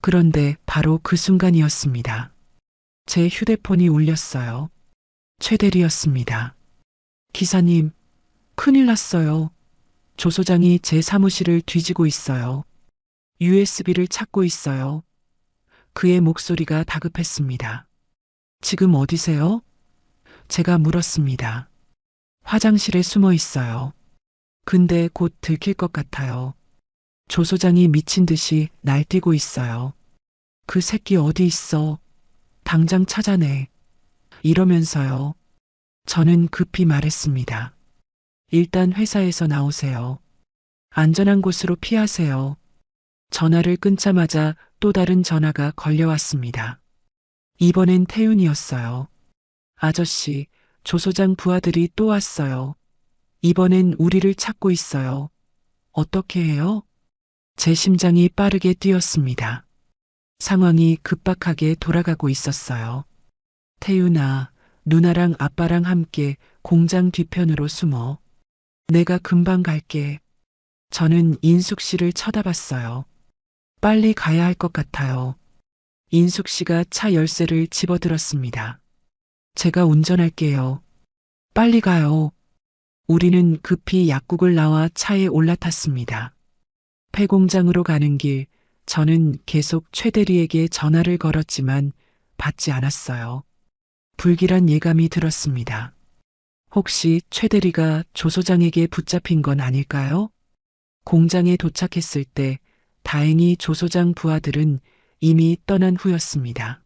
A: 그런데 바로 그 순간이었습니다. 제 휴대폰이 울렸어요. 최 대리였습니다. 기사님, 큰일 났어요. 조 소장이 제 사무실을 뒤지고 있어요. USB를 찾고 있어요. 그의 목소리가 다급했습니다. 지금 어디세요? 제가 물었습니다. 화장실에 숨어 있어요. 근데 곧 들킬 것 같아요. 조 소장이 미친 듯이 날뛰고 있어요. 그 새끼 어디 있어? 당장 찾아내. 이러면서요. 저는 급히 말했습니다. 일단 회사에서 나오세요. 안전한 곳으로 피하세요. 전화를 끊자마자 또 다른 전화가 걸려왔습니다. 이번엔 태윤이었어요. 아저씨, 조 소장 부하들이 또 왔어요. 이번엔 우리를 찾고 있어요. 어떻게 해요? 제 심장이 빠르게 뛰었습니다. 상황이 급박하게 돌아가고 있었어요. 태윤아, 누나랑 아빠랑 함께 공장 뒤편으로 숨어. 내가 금방 갈게. 저는 인숙 씨를 쳐다봤어요. 빨리 가야 할 것 같아요. 인숙 씨가 차 열쇠를 집어들었습니다. 제가 운전할게요. 빨리 가요. 우리는 급히 약국을 나와 차에 올라탔습니다. 폐공장으로 가는 길, 저는 계속 최 대리에게 전화를 걸었지만 받지 않았어요. 불길한 예감이 들었습니다. 혹시 최 대리가 조 소장에게 붙잡힌 건 아닐까요? 공장에 도착했을 때 다행히 조 소장 부하들은 이미 떠난 후였습니다.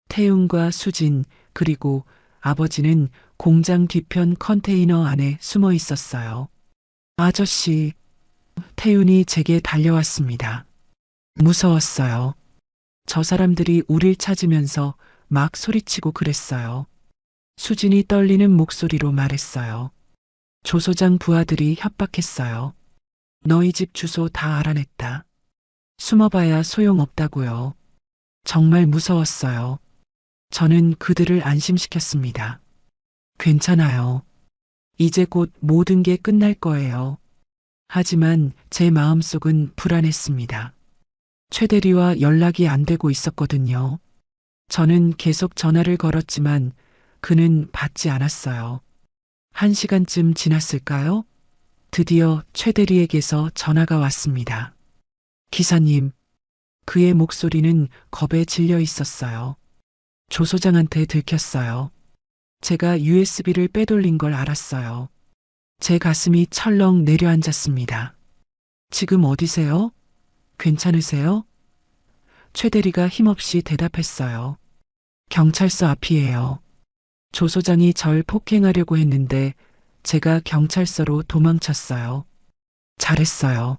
A: 태웅과 수진 그리고 아버지는 공장 뒤편 컨테이너 안에 숨어 있었어요. 아저씨, 태윤이 제게 달려왔습니다. 무서웠어요. 저 사람들이 우릴 찾으면서 막 소리치고 그랬어요. 수진이 떨리는 목소리로 말했어요. 조 소장 부하들이 협박했어요. 너희 집 주소 다 알아냈다. 숨어봐야 소용없다고요. 정말 무서웠어요. 저는 그들을 안심시켰습니다. 괜찮아요. 이제 곧 모든 게 끝날 거예요. 하지만 제 마음속은 불안했습니다. 최 대리와 연락이 안 되고 있었거든요. 저는 계속 전화를 걸었지만 그는 받지 않았어요. 1시간쯤 지났을까요? 드디어 최 대리에게서 전화가 왔습니다. 기사님, 그의 목소리는 겁에 질려 있었어요. 조 소장한테 들켰어요. 제가 USB를 빼돌린 걸 알았어요. 제 가슴이 철렁 내려앉았습니다. 지금 어디세요? 괜찮으세요? 최 대리가 힘없이 대답했어요. 경찰서 앞이에요. 조 소장이 절 폭행하려고 했는데 제가 경찰서로 도망쳤어요. 잘했어요.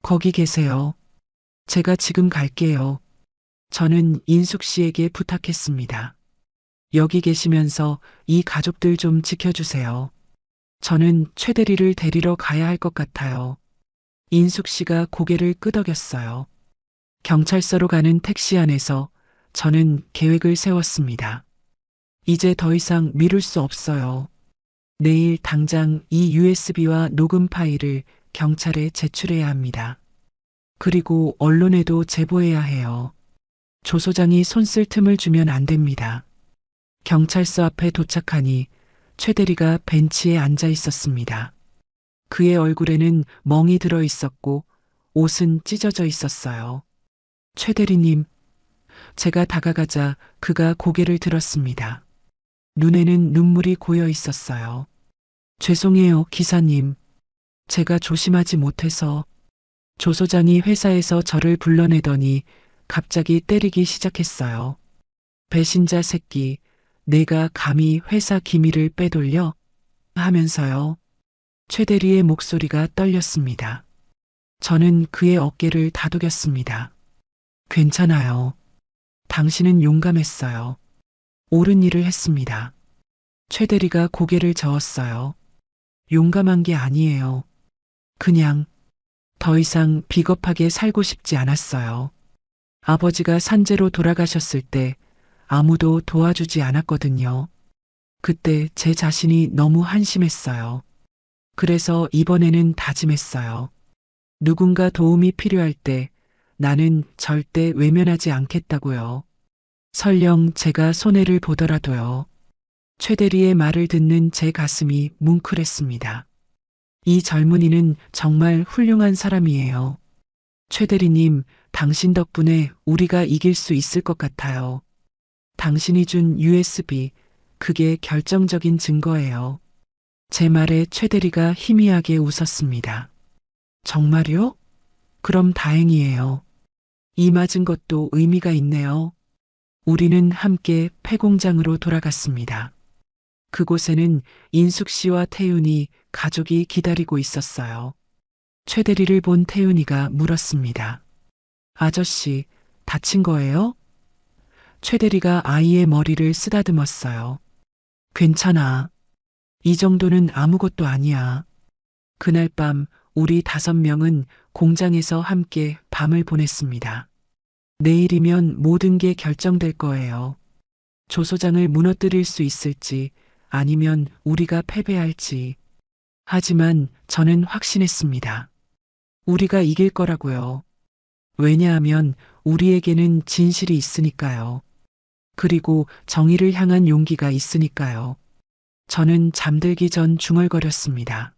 A: 거기 계세요. 제가 지금 갈게요. 저는 인숙 씨에게 부탁했습니다. 여기 계시면서 이 가족들 좀 지켜주세요. 저는 최 대리를 데리러 가야 할 것 같아요. 인숙 씨가 고개를 끄덕였어요. 경찰서로 가는 택시 안에서 저는 계획을 세웠습니다. 이제 더 이상 미룰 수 없어요. 내일 당장 이 USB와 녹음 파일을 경찰에 제출해야 합니다. 그리고 언론에도 제보해야 해요. 조 소장이 손 쓸 틈을 주면 안 됩니다. 경찰서 앞에 도착하니 최 대리가 벤치에 앉아 있었습니다. 그의 얼굴에는 멍이 들어 있었고 옷은 찢어져 있었어요. 최 대리님, 제가 다가가자 그가 고개를 들었습니다. 눈에는 눈물이 고여 있었어요. 죄송해요, 기사님. 제가 조심하지 못해서. 조 소장이 회사에서 저를 불러내더니 갑자기 때리기 시작했어요. 배신자 새끼, 내가 감히 회사 기밀을 빼돌려? 하면서요. 최 대리의 목소리가 떨렸습니다. 저는 그의 어깨를 다독였습니다. 괜찮아요. 당신은 용감했어요. 옳은 일을 했습니다. 최 대리가 고개를 저었어요. 용감한 게 아니에요. 그냥 더 이상 비겁하게 살고 싶지 않았어요. 아버지가 산재로 돌아가셨을 때 아무도 도와주지 않았거든요. 그때 제 자신이 너무 한심했어요. 그래서 이번에는 다짐했어요. 누군가 도움이 필요할 때 나는 절대 외면하지 않겠다고요. 설령 제가 손해를 보더라도요. 최 대리의 말을 듣는 제 가슴이 뭉클했습니다. 이 젊은이는 정말 훌륭한 사람이에요. 최 대리님, 당신 덕분에 우리가 이길 수 있을 것 같아요. 당신이 준 USB, 그게 결정적인 증거예요. 제 말에 최 대리가 희미하게 웃었습니다. 정말요? 그럼 다행이에요. 이 맞은 것도 의미가 있네요. 우리는 함께 폐공장으로 돌아갔습니다. 그곳에는 인숙 씨와 태윤이 가족이 기다리고 있었어요. 최 대리를 본 태윤이가 물었습니다. 아저씨, 다친 거예요? 최 대리가 아이의 머리를 쓰다듬었어요. 괜찮아. 이 정도는 아무것도 아니야. 그날 밤 우리 5명은 공장에서 함께 밤을 보냈습니다. 내일이면 모든 게 결정될 거예요. 조 소장을 무너뜨릴 수 있을지 아니면 우리가 패배할지. 하지만 저는 확신했습니다. 우리가 이길 거라고요. 왜냐하면 우리에게는 진실이 있으니까요. 그리고 정의를 향한 용기가 있으니까요. 저는 잠들기 전 중얼거렸습니다.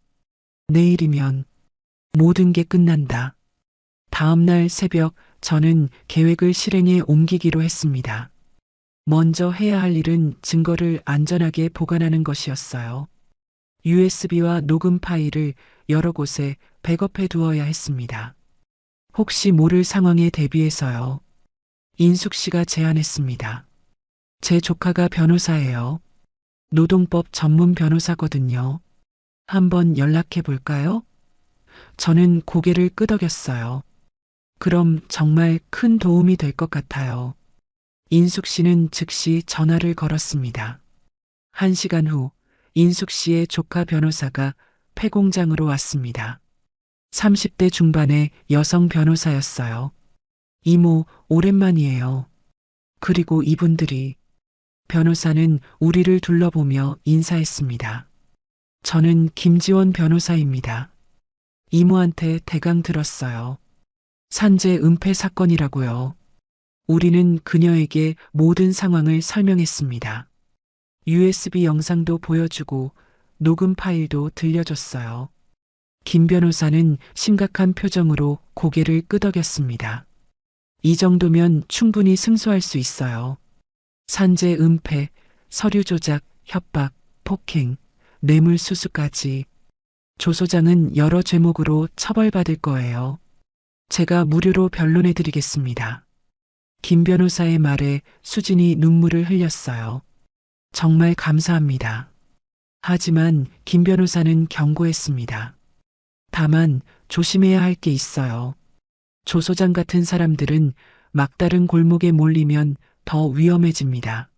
A: 내일이면 모든 게 끝난다. 다음 날 새벽 저는 계획을 실행에 옮기기로 했습니다. 먼저 해야 할 일은 증거를 안전하게 보관하는 것이었어요. USB와 녹음 파일을 여러 곳에 백업해 두어야 했습니다. 혹시 모를 상황에 대비해서요. 인숙 씨가 제안했습니다. 제 조카가 변호사예요. 노동법 전문 변호사거든요. 한번 연락해 볼까요? 저는 고개를 끄덕였어요. 그럼 정말 큰 도움이 될 것 같아요. 인숙 씨는 즉시 전화를 걸었습니다. 1시간 후 인숙 씨의 조카 변호사가 폐공장으로 왔습니다. 30대 중반의 여성 변호사였어요. 이모, 오랜만이에요. 그리고 이분들이 변호사는 우리를 둘러보며 인사했습니다. 저는 김지원 변호사입니다. 이모한테 대강 들었어요. 산재 은폐 사건이라고요. 우리는 그녀에게 모든 상황을 설명했습니다. USB 영상도 보여주고 녹음 파일도 들려줬어요. 김 변호사는 심각한 표정으로 고개를 끄덕였습니다. 이 정도면 충분히 승소할 수 있어요. 산재 은폐, 서류 조작, 협박, 폭행, 뇌물수수까지. 조 소장은 여러 죄목으로 처벌받을 거예요. 제가 무료로 변론해드리겠습니다. 김 변호사의 말에 수진이 눈물을 흘렸어요. 정말 감사합니다. 하지만 김 변호사는 경고했습니다. 다만 조심해야 할 게 있어요. 조 소장 같은 사람들은 막다른 골목에 몰리면 더 위험해집니다.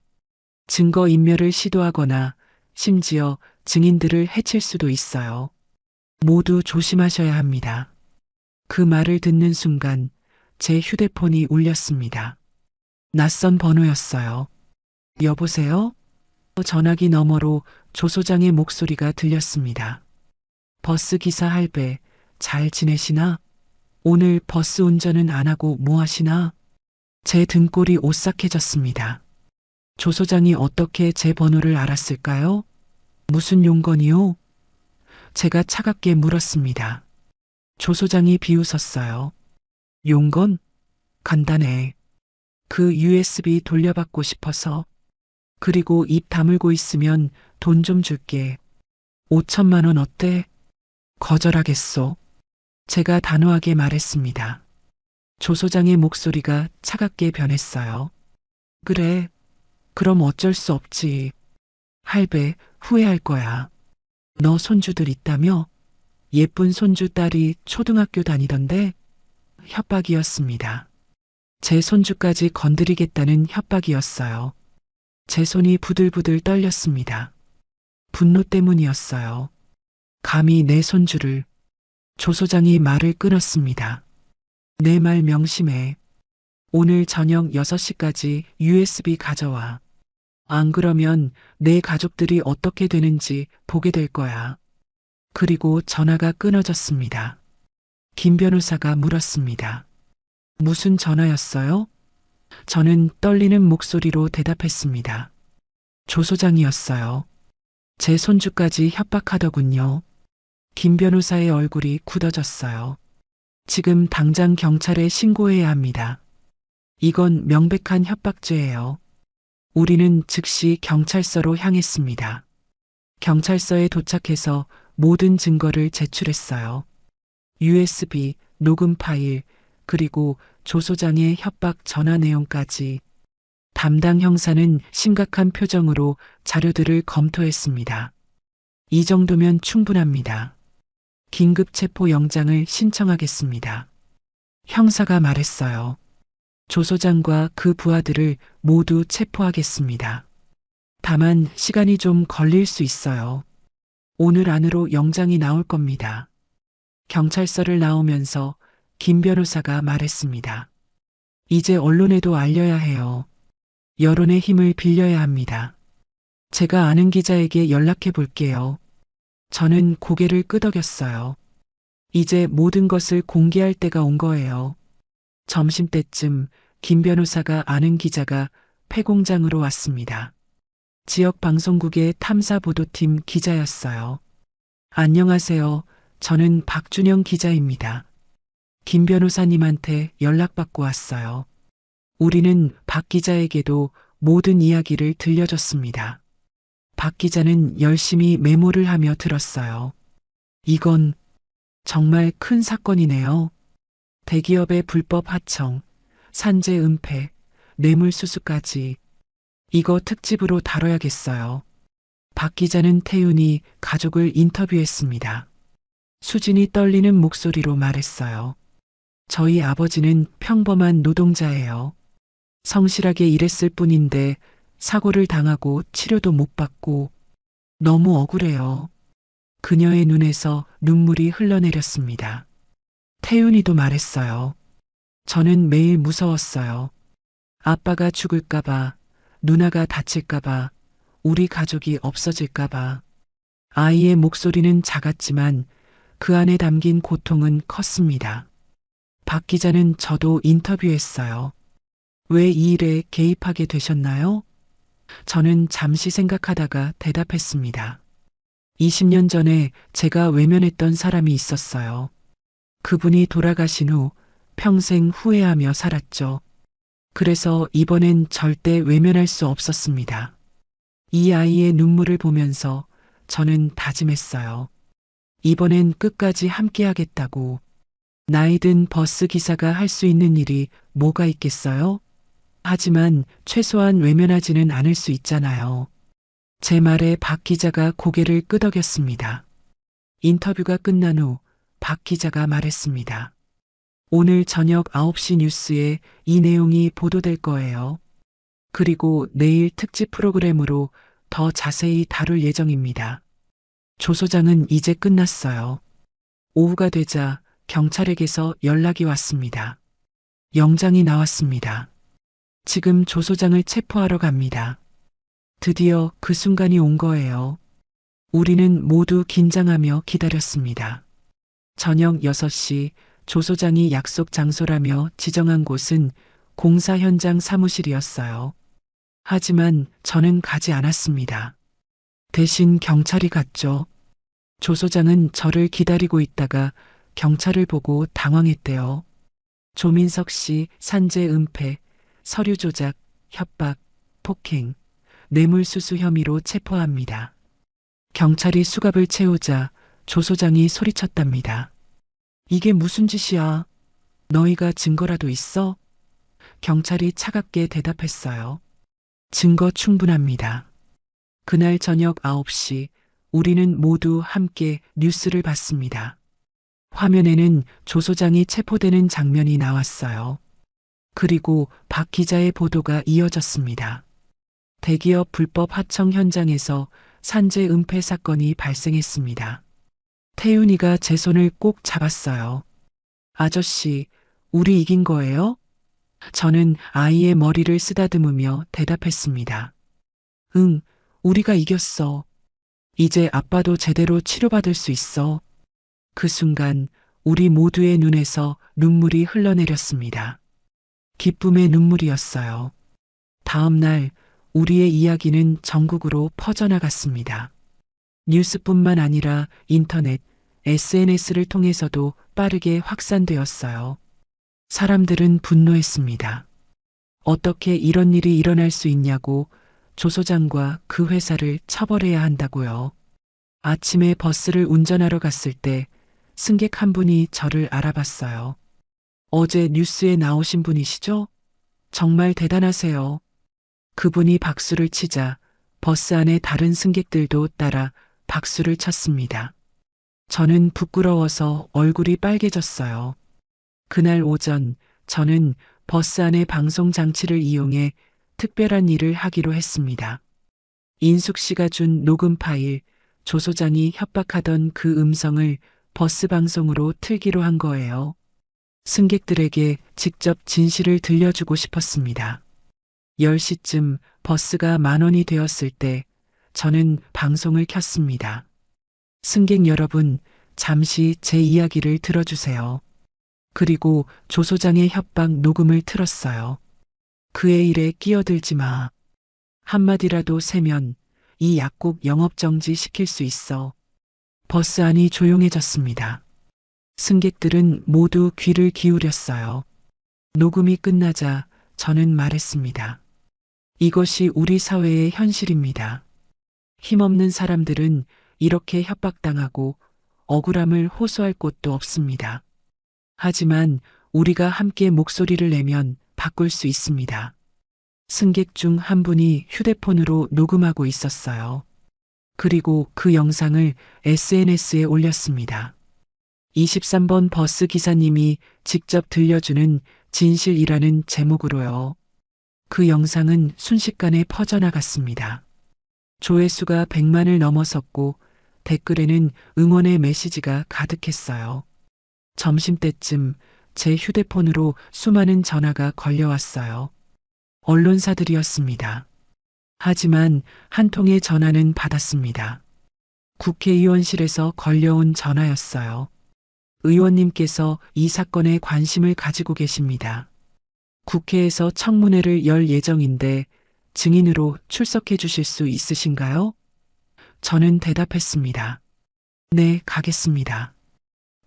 A: 증거인멸을 시도하거나 심지어 증인들을 해칠 수도 있어요. 모두 조심하셔야 합니다. 그 말을 듣는 순간 제 휴대폰이 울렸습니다. 낯선 번호였어요. 여보세요? 전화기 너머로 조 소장의 목소리가 들렸습니다. 버스 기사 할배, 잘 지내시나? 오늘 버스 운전은 안 하고 뭐 하시나? 제 등골이 오싹해졌습니다. 조 소장이 어떻게 제 번호를 알았을까요? 무슨 용건이요? 제가 차갑게 물었습니다. 조 소장이 비웃었어요. 용건? 간단해. 그 USB 돌려받고 싶어서. 그리고 입 다물고 있으면 돈 좀 줄게. 5천만 원 어때? 거절하겠소. 제가 단호하게 말했습니다. 조 소장의 목소리가 차갑게 변했어요. 그래. 그럼 어쩔 수 없지. 할배, 후회할 거야. 너 손주들 있다며? 예쁜 손주 딸이 초등학교 다니던데? 협박이었습니다. 제 손주까지 건드리겠다는 협박이었어요. 제 손이 부들부들 떨렸습니다. 분노 때문이었어요. 감히 내 손주를. 조 소장이 말을 끊었습니다. 내 말 명심해. 오늘 저녁 6시까지 USB 가져와. 안 그러면 내 가족들이 어떻게 되는지 보게 될 거야. 그리고 전화가 끊어졌습니다. 김 변호사가 물었습니다. 무슨 전화였어요? 저는 떨리는 목소리로 대답했습니다. 조 소장이었어요. 제 손주까지 협박하더군요. 김 변호사의 얼굴이 굳어졌어요. 지금 당장 경찰에 신고해야 합니다. 이건 명백한 협박죄예요. 우리는 즉시 경찰서로 향했습니다. 경찰서에 도착해서 모든 증거를 제출했어요. USB, 녹음 파일, 그리고 조 소장의 협박 전화 내용까지. 담당 형사는 심각한 표정으로 자료들을 검토했습니다. 이 정도면 충분합니다. 긴급 체포 영장을 신청하겠습니다. 형사가 말했어요. 조 소장과 그 부하들을 모두 체포하겠습니다. 다만 시간이 좀 걸릴 수 있어요. 오늘 안으로 영장이 나올 겁니다. 경찰서를 나오면서 김 변호사가 말했습니다. 이제 언론에도 알려야 해요. 여론의 힘을 빌려야 합니다. 제가 아는 기자에게 연락해 볼게요. 저는 고개를 끄덕였어요. 이제 모든 것을 공개할 때가 온 거예요. 점심때쯤 김 변호사가 아는 기자가 폐공장으로 왔습니다. 지역 방송국의 탐사보도팀 기자였어요. 안녕하세요. 저는 박준영 기자입니다. 김 변호사님한테 연락받고 왔어요. 우리는 박 기자에게도 모든 이야기를 들려줬습니다. 박 기자는 열심히 메모를 하며 들었어요. 이건 정말 큰 사건이네요. 대기업의 불법 하청, 산재 은폐, 뇌물수수까지. 이거 특집으로 다뤄야겠어요. 박 기자는 태윤이 가족을 인터뷰했습니다. 수진이 떨리는 목소리로 말했어요. 저희 아버지는 평범한 노동자예요. 성실하게 일했을 뿐인데 사고를 당하고 치료도 못 받고 너무 억울해요. 그녀의 눈에서 눈물이 흘러내렸습니다. 태윤이도 말했어요. 저는 매일 무서웠어요. 아빠가 죽을까봐, 누나가 다칠까봐, 우리 가족이 없어질까봐. 아이의 목소리는 작았지만 그 안에 담긴 고통은 컸습니다. 박 기자는 저도 인터뷰했어요. 왜 이 일에 개입하게 되셨나요? 저는 잠시 생각하다가 대답했습니다. 20년 전에 제가 외면했던 사람이 있었어요. 그분이 돌아가신 후 평생 후회하며 살았죠. 그래서 이번엔 절대 외면할 수 없었습니다. 이 아이의 눈물을 보면서 저는 다짐했어요. 이번엔 끝까지 함께하겠다고. 나이 든 버스 기사가 할 수 있는 일이 뭐가 있겠어요? 하지만 최소한 외면하지는 않을 수 있잖아요. 제 말에 박 기자가 고개를 끄덕였습니다. 인터뷰가 끝난 후 박 기자가 말했습니다. 오늘 저녁 9시 뉴스에 이 내용이 보도될 거예요. 그리고 내일 특집 프로그램으로 더 자세히 다룰 예정입니다. 조 소장은 이제 끝났어요. 오후가 되자 경찰에게서 연락이 왔습니다. 영장이 나왔습니다. 지금 조 소장을 체포하러 갑니다. 드디어 그 순간이 온 거예요. 우리는 모두 긴장하며 기다렸습니다. 저녁 6시 조 소장이 약속 장소라며 지정한 곳은 공사 현장 사무실이었어요. 하지만 저는 가지 않았습니다. 대신 경찰이 갔죠. 조 소장은 저를 기다리고 있다가 경찰을 보고 당황했대요. 조민석 씨 산재 은폐, 서류 조작, 협박, 폭행, 뇌물수수 혐의로 체포합니다. 경찰이 수갑을 채우자 조 소장이 소리쳤답니다. 이게 무슨 짓이야? 너희가 증거라도 있어? 경찰이 차갑게 대답했어요. 증거 충분합니다. 그날 저녁 9시 우리는 모두 함께 뉴스를 봤습니다. 화면에는 조 소장이 체포되는 장면이 나왔어요. 그리고 박 기자의 보도가 이어졌습니다. 대기업 불법 하청 현장에서 산재 은폐 사건이 발생했습니다. 태윤이가 제 손을 꼭 잡았어요. 아저씨, 우리 이긴 거예요? 저는 아이의 머리를 쓰다듬으며 대답했습니다. 응, 우리가 이겼어. 이제 아빠도 제대로 치료받을 수 있어. 그 순간 우리 모두의 눈에서 눈물이 흘러내렸습니다. 기쁨의 눈물이었어요. 다음 날 우리의 이야기는 전국으로 퍼져나갔습니다. 뉴스뿐만 아니라 인터넷, SNS를 통해서도 빠르게 확산되었어요. 사람들은 분노했습니다. 어떻게 이런 일이 일어날 수 있냐고 조 소장과 그 회사를 처벌해야 한다고요. 아침에 버스를 운전하러 갔을 때 승객 한 분이 저를 알아봤어요. 어제 뉴스에 나오신 분이시죠? 정말 대단하세요. 그분이 박수를 치자 버스 안의 다른 승객들도 따라 박수를 쳤습니다. 저는 부끄러워서 얼굴이 빨개졌어요. 그날 오전 저는 버스 안의 방송 장치를 이용해 특별한 일을 하기로 했습니다. 인숙 씨가 준 녹음 파일, 조 소장이 협박하던 그 음성을 버스 방송으로 틀기로 한 거예요. 승객들에게 직접 진실을 들려주고 싶었습니다. 10시쯤 버스가 10,000원이 되었을 때 저는 방송을 켰습니다. 승객 여러분, 잠시 제 이야기를 들어주세요. 그리고 조 소장의 협박 녹음을 틀었어요. 그의 일에 끼어들지 마. 한마디라도 세면 이 약국 영업정지 시킬 수 있어. 버스 안이 조용해졌습니다. 승객들은 모두 귀를 기울였어요. 녹음이 끝나자 저는 말했습니다. 이것이 우리 사회의 현실입니다. 힘없는 사람들은 이렇게 협박당하고 억울함을 호소할 곳도 없습니다. 하지만 우리가 함께 목소리를 내면 바꿀 수 있습니다. 승객 중 한 분이 휴대폰으로 녹음하고 있었어요. 그리고 그 영상을 SNS에 올렸습니다. 23번 버스 기사님이 직접 들려주는 진실이라는 제목으로요. 그 영상은 순식간에 퍼져나갔습니다. 조회수가 100만을 넘어섰고 댓글에는 응원의 메시지가 가득했어요. 점심때쯤 제 휴대폰으로 수많은 전화가 걸려왔어요. 언론사들이었습니다. 하지만 한 통의 전화는 받았습니다. 국회의원실에서 걸려온 전화였어요. 의원님께서 이 사건에 관심을 가지고 계십니다. 국회에서 청문회를 열 예정인데 증인으로 출석해 주실 수 있으신가요? 저는 대답했습니다. 네, 가겠습니다.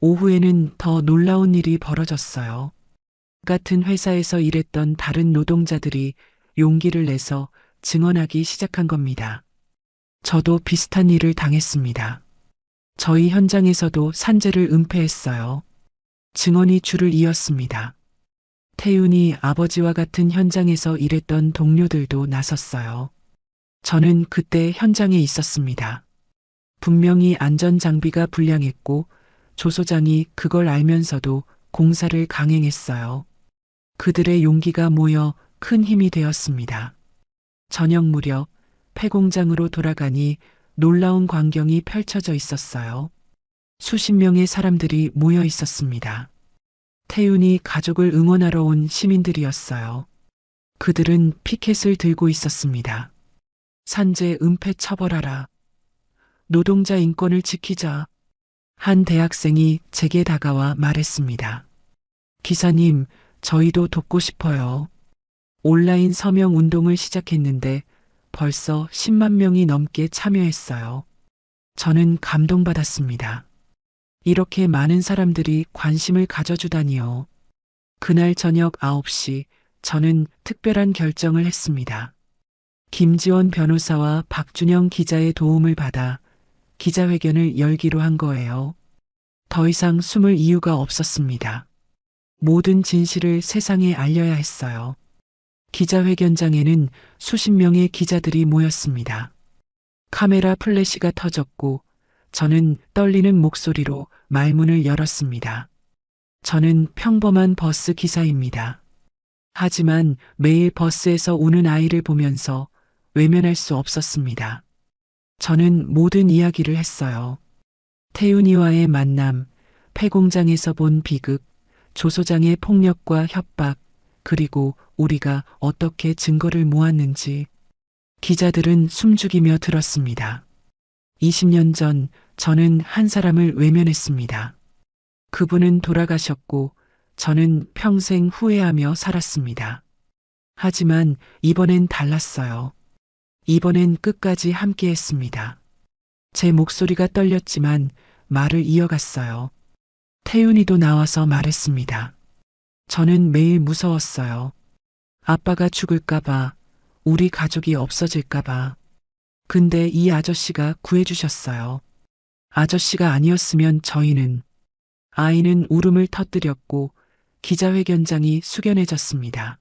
A: 오후에는 더 놀라운 일이 벌어졌어요. 같은 회사에서 일했던 다른 노동자들이 용기를 내서 증언하기 시작한 겁니다. 저도 비슷한 일을 당했습니다. 저희 현장에서도 산재를 은폐했어요. 증언이 줄을 이었습니다. 태윤이 아버지와 같은 현장에서 일했던 동료들도 나섰어요. 저는 그때 현장에 있었습니다. 분명히 안전장비가 불량했고 조 소장이 그걸 알면서도 공사를 강행했어요. 그들의 용기가 모여 큰 힘이 되었습니다. 저녁 무렵 폐공장으로 돌아가니 놀라운 광경이 펼쳐져 있었어요. 수십 명의 사람들이 모여 있었습니다. 태윤이 가족을 응원하러 온 시민들이었어요. 그들은 피켓을 들고 있었습니다. 산재 은폐 처벌하라. 노동자 인권을 지키자. 한 대학생이 제게 다가와 말했습니다. 기사님, 저희도 돕고 싶어요. 온라인 서명 운동을 시작했는데 벌써 10만 명이 넘게 참여했어요. 저는 감동받았습니다. 이렇게 많은 사람들이 관심을 가져주다니요. 그날 저녁 9시 저는 특별한 결정을 했습니다. 김지원 변호사와 박준영 기자의 도움을 받아 기자회견을 열기로 한 거예요. 더 이상 숨을 이유가 없었습니다. 모든 진실을 세상에 알려야 했어요. 기자회견장에는 수십 명의 기자들이 모였습니다. 카메라 플래시가 터졌고 저는 떨리는 목소리로 말문을 열었습니다. 저는 평범한 버스 기사입니다. 하지만 매일 버스에서 우는 아이를 보면서 외면할 수 없었습니다. 저는 모든 이야기를 했어요. 태윤이와의 만남, 폐공장에서 본 비극, 조 소장의 폭력과 협박, 그리고 우리가 어떻게 증거를 모았는지. 기자들은 숨죽이며 들었습니다. 20년 전 저는 한 사람을 외면했습니다. 그분은 돌아가셨고 저는 평생 후회하며 살았습니다. 하지만 이번엔 달랐어요. 이번엔 끝까지 함께했습니다. 제 목소리가 떨렸지만 말을 이어갔어요. 태윤이도 나와서 말했습니다. 저는 매일 무서웠어요. 아빠가 죽을까봐, 우리 가족이 없어질까봐. 근데 이 아저씨가 구해주셨어요. 아저씨가 아니었으면 저희는, 아이는 울음을 터뜨렸고 기자회견장이 숙연해졌습니다.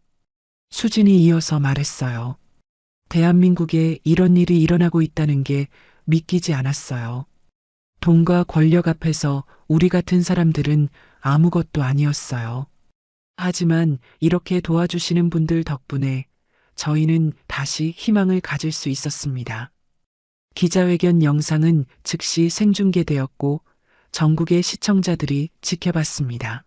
A: 수진이 이어서 말했어요. 대한민국에 이런 일이 일어나고 있다는 게 믿기지 않았어요. 돈과 권력 앞에서 우리 같은 사람들은 아무것도 아니었어요. 하지만 이렇게 도와주시는 분들 덕분에 저희는 다시 희망을 가질 수 있었습니다. 기자회견 영상은 즉시 생중계되었고 전국의 시청자들이 지켜봤습니다.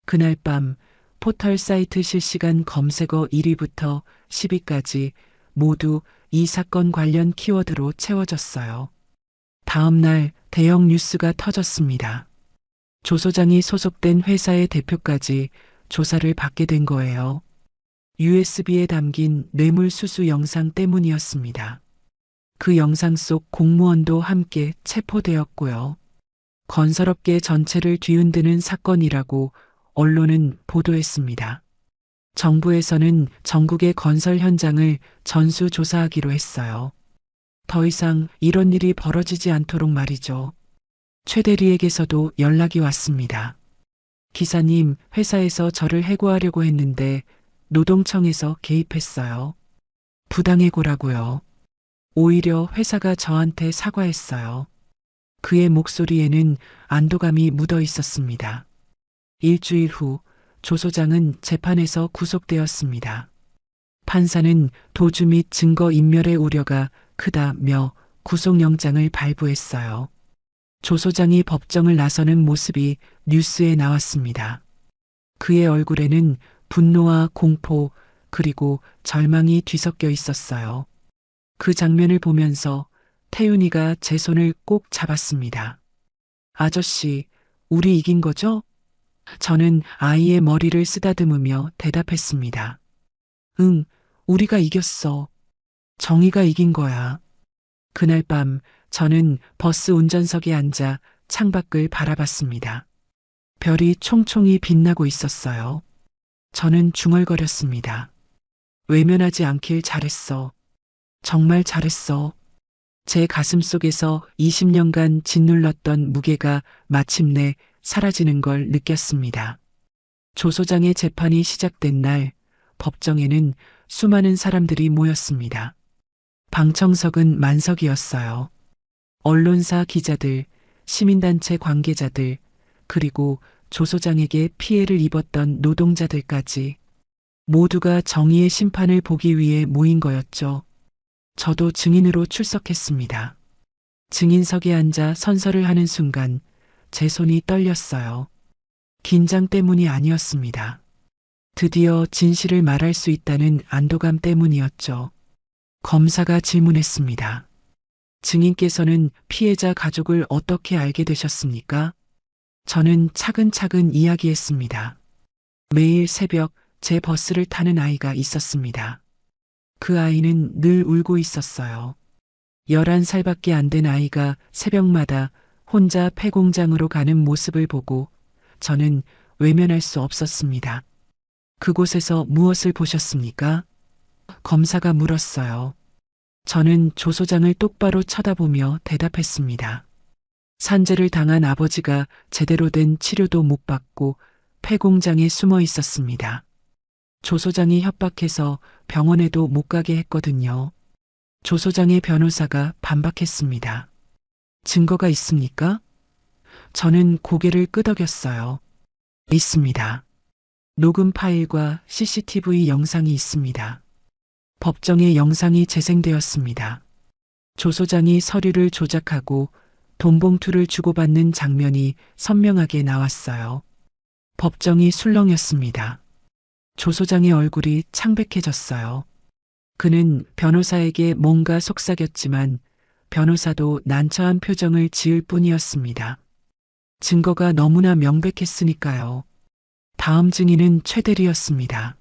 A: 그날 밤 포털 사이트 실시간 검색어 1위부터 10위까지 모두 이 사건 관련 키워드로 채워졌어요. 다음 날 대형 뉴스가 터졌습니다. 조 소장이 소속된 회사의 대표까지 조사를 받게 된 거예요. USB에 담긴 뇌물수수 영상 때문이었습니다. 그 영상 속 공무원도 함께 체포되었고요. 건설업계 전체를 뒤흔드는 사건이라고 언론은 보도했습니다. 정부에서는 전국의 건설 현장을 전수조사하기로 했어요. 더 이상 이런 일이 벌어지지 않도록 말이죠. 최 대리에게서도 연락이 왔습니다. 기사님, 회사에서 저를 해고하려고 했는데 노동청에서 개입했어요. 부당해고라고요. 오히려 회사가 저한테 사과했어요. 그의 목소리에는 안도감이 묻어 있었습니다. 일주일 후 조 소장은 재판에서 구속되었습니다. 판사는 도주 및 증거 인멸의 우려가 크다며 구속영장을 발부했어요. 조 소장이 법정을 나서는 모습이 뉴스에 나왔습니다. 그의 얼굴에는 분노와 공포 그리고 절망이 뒤섞여 있었어요. 그 장면을 보면서 태윤이가 제 손을 꼭 잡았습니다. 아저씨, 우리 이긴 거죠? 저는 아이의 머리를 쓰다듬으며 대답했습니다. 응, 우리가 이겼어. 정의가 이긴 거야. 그날 밤 저는 버스 운전석에 앉아 창밖을 바라봤습니다. 별이 총총히 빛나고 있었어요. 저는 중얼거렸습니다. 외면하지 않길 잘했어. 정말 잘했어. 제 가슴 속에서 20년간 짓눌렀던 무게가 마침내 사라지는 걸 느꼈습니다. 조 소장의 재판이 시작된 날 법정에는 수많은 사람들이 모였습니다. 방청석은 만석이었어요. 언론사 기자들, 시민단체 관계자들, 그리고 조 소장에게 피해를 입었던 노동자들까지 모두가 정의의 심판을 보기 위해 모인 거였죠. 저도 증인으로 출석했습니다. 증인석에 앉아 선서를 하는 순간 제 손이 떨렸어요. 긴장 때문이 아니었습니다. 드디어 진실을 말할 수 있다는 안도감 때문이었죠. 검사가 질문했습니다. 증인께서는 피해자 가족을 어떻게 알게 되셨습니까? 저는 차근차근 이야기했습니다. 매일 새벽 제 버스를 타는 아이가 있었습니다. 그 아이는 늘 울고 있었어요. 11살밖에 안 된 아이가 새벽마다 혼자 폐공장으로 가는 모습을 보고 저는 외면할 수 없었습니다. 그곳에서 무엇을 보셨습니까? 검사가 물었어요. 저는 조 소장을 똑바로 쳐다보며 대답했습니다. 산재를 당한 아버지가 제대로 된 치료도 못 받고 폐공장에 숨어 있었습니다. 조 소장이 협박해서 병원에도 못 가게 했거든요. 조 소장의 변호사가 반박했습니다. 증거가 있습니까? 저는 고개를 끄덕였어요. 있습니다. 녹음 파일과 CCTV 영상이 있습니다. 법정에 영상이 재생되었습니다. 조 소장이 서류를 조작하고 돈봉투를 주고받는 장면이 선명하게 나왔어요. 법정이 술렁였습니다. 조 소장의 얼굴이 창백해졌어요. 그는 변호사에게 뭔가 속삭였지만 변호사도 난처한 표정을 지을 뿐이었습니다. 증거가 너무나 명백했으니까요. 다음 증인은 최 대리였습니다.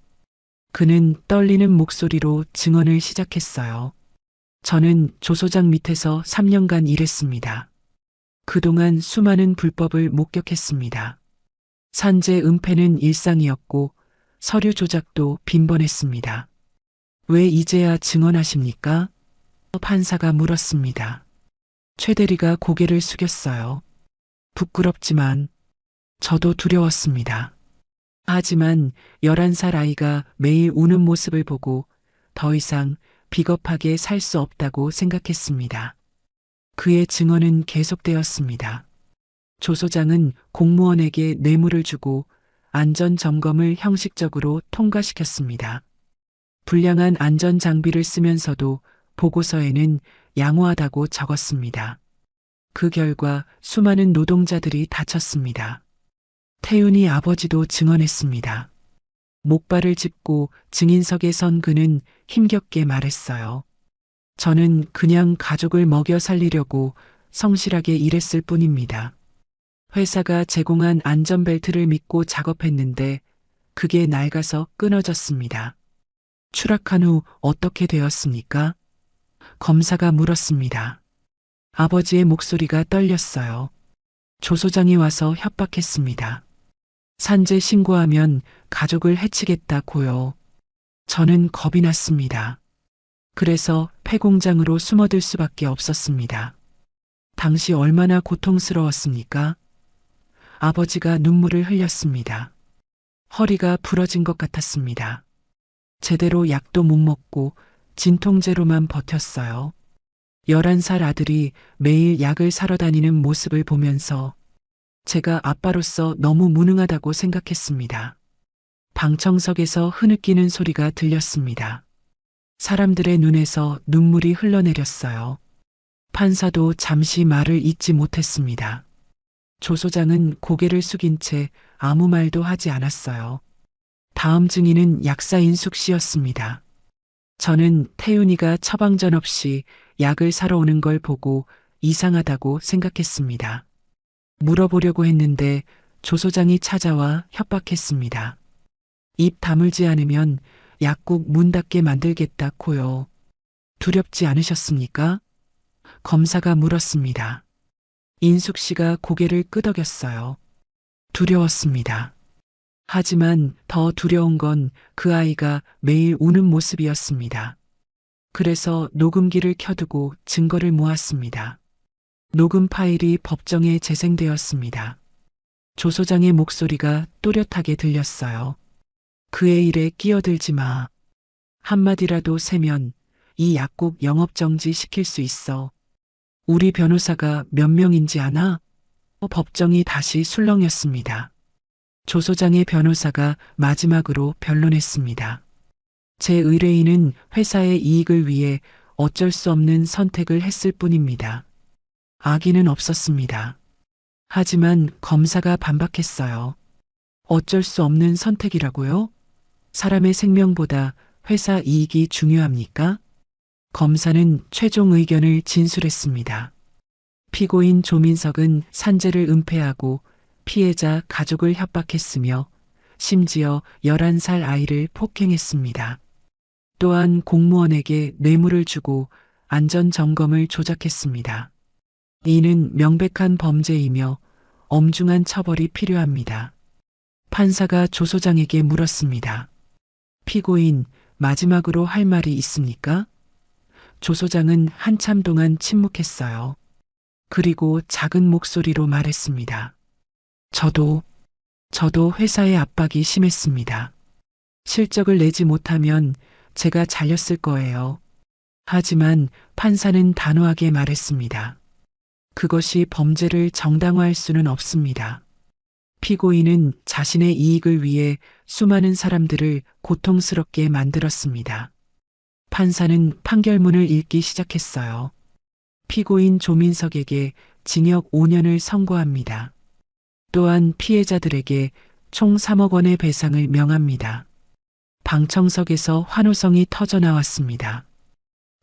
A: 그는 떨리는 목소리로 증언을 시작했어요. 저는 조 소장 밑에서 3년간 일했습니다. 그동안 수많은 불법을 목격했습니다. 산재 은폐는 일상이었고 서류 조작도 빈번했습니다. 왜 이제야 증언하십니까? 판사가 물었습니다. 최 대리가 고개를 숙였어요. 부끄럽지만 저도 두려웠습니다. 하지만 11살 아이가 매일 우는 모습을 보고 더 이상 비겁하게 살 수 없다고 생각했습니다. 그의 증언은 계속되었습니다. 조 소장은 공무원에게 뇌물을 주고 안전점검을 형식적으로 통과시켰습니다. 불량한 안전장비를 쓰면서도 보고서에는 양호하다고 적었습니다. 그 결과 수많은 노동자들이 다쳤습니다. 태윤이 아버지도 증언했습니다. 목발을 짚고 증인석에 선 그는 힘겹게 말했어요. 저는 그냥 가족을 먹여 살리려고 성실하게 일했을 뿐입니다. 회사가 제공한 안전벨트를 믿고 작업했는데 그게 낡아서 끊어졌습니다. 추락한 후 어떻게 되었습니까? 검사가 물었습니다. 아버지의 목소리가 떨렸어요. 조 소장이 와서 협박했습니다. 산재 신고하면 가족을 해치겠다고요. 저는 겁이 났습니다. 그래서 폐공장으로 숨어들 수밖에 없었습니다. 당시 얼마나 고통스러웠습니까? 아버지가 눈물을 흘렸습니다. 허리가 부러진 것 같았습니다. 제대로 약도 못 먹고 진통제로만 버텼어요. 11살 아들이 매일 약을 사러 다니는 모습을 보면서 제가 아빠로서 너무 무능하다고 생각했습니다. 방청석에서 흐느끼는 소리가 들렸습니다. 사람들의 눈에서 눈물이 흘러내렸어요. 판사도 잠시 말을 잇지 못했습니다. 조 소장은 고개를 숙인 채 아무 말도 하지 않았어요. 다음 증인은 약사 인숙 씨였습니다. 저는 태윤이가 처방전 없이 약을 사러 오는 걸 보고 이상하다고 생각했습니다. 물어보려고 했는데 조 소장이 찾아와 협박했습니다. 입 다물지 않으면 약국 문 닫게 만들겠다고요. 두렵지 않으셨습니까? 검사가 물었습니다. 인숙 씨가 고개를 끄덕였어요. 두려웠습니다. 하지만 더 두려운 건 그 아이가 매일 우는 모습이었습니다. 그래서 녹음기를 켜두고 증거를 모았습니다. 녹음 파일이 법정에 재생되었습니다. 조 소장의 목소리가 또렷하게 들렸어요. 그의 일에 끼어들지 마. 한마디라도 세면 이 약국 영업정지 시킬 수 있어. 우리 변호사가 몇 명인지 아나? 법정이 다시 술렁였습니다. 조 소장의 변호사가 마지막으로 변론했습니다. 제 의뢰인은 회사의 이익을 위해 어쩔 수 없는 선택을 했을 뿐입니다. 악의는 없었습니다. 하지만 검사가 반박했어요. 어쩔 수 없는 선택이라고요? 사람의 생명보다 회사 이익이 중요합니까? 검사는 최종 의견을 진술했습니다. 피고인 조민석은 산재를 은폐하고 피해자 가족을 협박했으며 심지어 11살 아이를 폭행했습니다. 또한 공무원에게 뇌물을 주고 안전점검을 조작했습니다. 이는 명백한 범죄이며 엄중한 처벌이 필요합니다. 판사가 조 소장에게 물었습니다. 피고인, 마지막으로 할 말이 있습니까? 조 소장은 한참 동안 침묵했어요. 그리고 작은 목소리로 말했습니다. 저도 회사의 압박이 심했습니다. 실적을 내지 못하면 제가 잘렸을 거예요. 하지만 판사는 단호하게 말했습니다. 그것이 범죄를 정당화할 수는 없습니다. 피고인은 자신의 이익을 위해 수많은 사람들을 고통스럽게 만들었습니다. 판사는 판결문을 읽기 시작했어요. 피고인 조민석에게 징역 5년을 선고합니다. 또한 피해자들에게 총 3억 원의 배상을 명합니다. 방청석에서 환호성이 터져나왔습니다.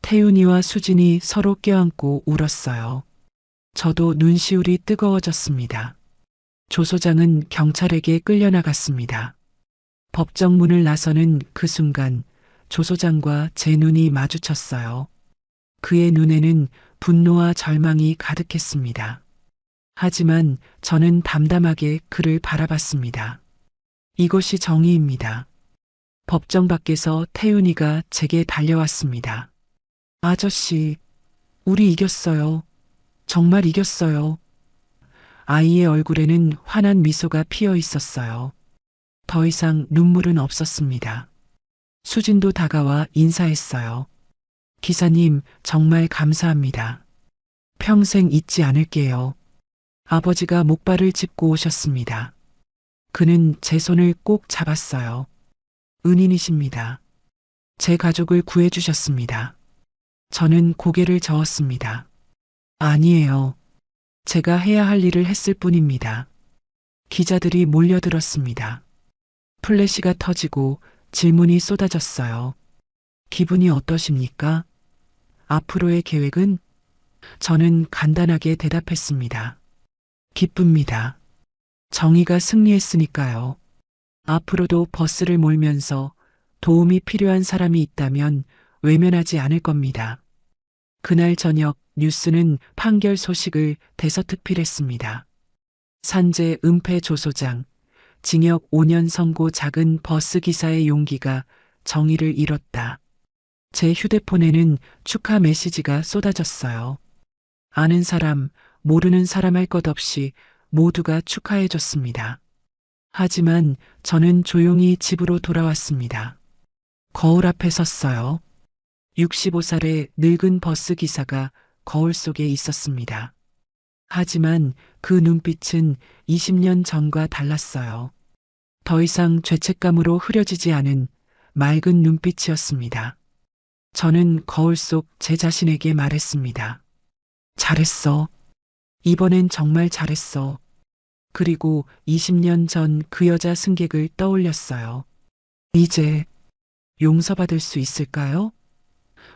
A: 태윤이와 수진이 서로 껴안고 울었어요. 저도 눈시울이 뜨거워졌습니다. 조 소장은 경찰에게 끌려나갔습니다. 법정 문을 나서는 그 순간 조 소장과 제 눈이 마주쳤어요. 그의 눈에는 분노와 절망이 가득했습니다. 하지만 저는 담담하게 그를 바라봤습니다. 이것이 정의입니다. 법정 밖에서 태윤이가 제게 달려왔습니다. 아저씨, 우리 이겼어요. 정말 이겼어요. 아이의 얼굴에는 환한 미소가 피어 있었어요. 더 이상 눈물은 없었습니다. 수진도 다가와 인사했어요. 기사님, 정말 감사합니다. 평생 잊지 않을게요. 아버지가 목발을 짚고 오셨습니다. 그는 제 손을 꼭 잡았어요. 은인이십니다. 제 가족을 구해주셨습니다. 저는 고개를 저었습니다. 아니에요. 제가 해야 할 일을 했을 뿐입니다. 기자들이 몰려들었습니다. 플래시가 터지고 질문이 쏟아졌어요. 기분이 어떠십니까? 앞으로의 계획은? 저는 간단하게 대답했습니다. 기쁩니다. 정의가 승리했으니까요. 앞으로도 버스를 몰면서 도움이 필요한 사람이 있다면 외면하지 않을 겁니다. 그날 저녁 뉴스는 판결 소식을 대서특필했습니다. 산재 은폐 조소장, 징역 5년 선고. 작은 버스 기사의 용기가 정의를 이뤘다. 제 휴대폰에는 축하 메시지가 쏟아졌어요. 아는 사람, 모르는 사람 할 것 없이 모두가 축하해줬습니다. 하지만 저는 조용히 집으로 돌아왔습니다. 거울 앞에 섰어요. 65살의 늙은 버스 기사가 거울 속에 있었습니다. 하지만 그 눈빛은 20년 전과 달랐어요. 더 이상 죄책감으로 흐려지지 않은 맑은 눈빛이었습니다. 저는 거울 속 제 자신에게 말했습니다. 잘했어. 이번엔 정말 잘했어. 그리고 20년 전 그 여자 승객을 떠올렸어요. 이제 용서받을 수 있을까요?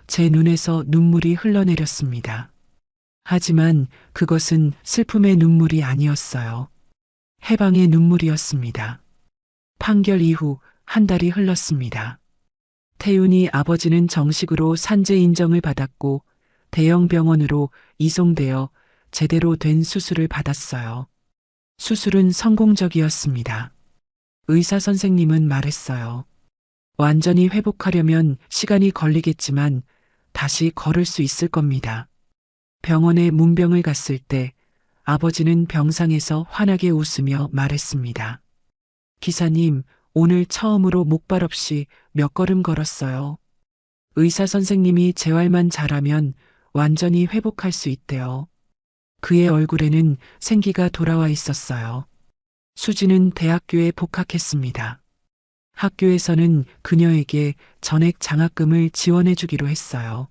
A: 제 눈에서 눈물이 흘러내렸습니다. 하지만 그것은 슬픔의 눈물이 아니었어요. 해방의 눈물이었습니다. 판결 이후 한 달이 흘렀습니다. 태윤이 아버지는 정식으로 산재 인정을 받았고 대형 병원으로 이송되어 제대로 된 수술을 받았어요. 수술은 성공적이었습니다. 의사 선생님은 말했어요. 완전히 회복하려면 시간이 걸리겠지만 다시 걸을 수 있을 겁니다. 병원에 문병을 갔을 때 아버지는 병상에서 환하게 웃으며 말했습니다. 기사님, 오늘 처음으로 목발 없이 몇 걸음 걸었어요. 의사 선생님이 재활만 잘하면 완전히 회복할 수 있대요. 그의 얼굴에는 생기가 돌아와 있었어요. 수지는 대학교에 복학했습니다. 학교에서는 그녀에게 전액 장학금을 지원해 주기로 했어요.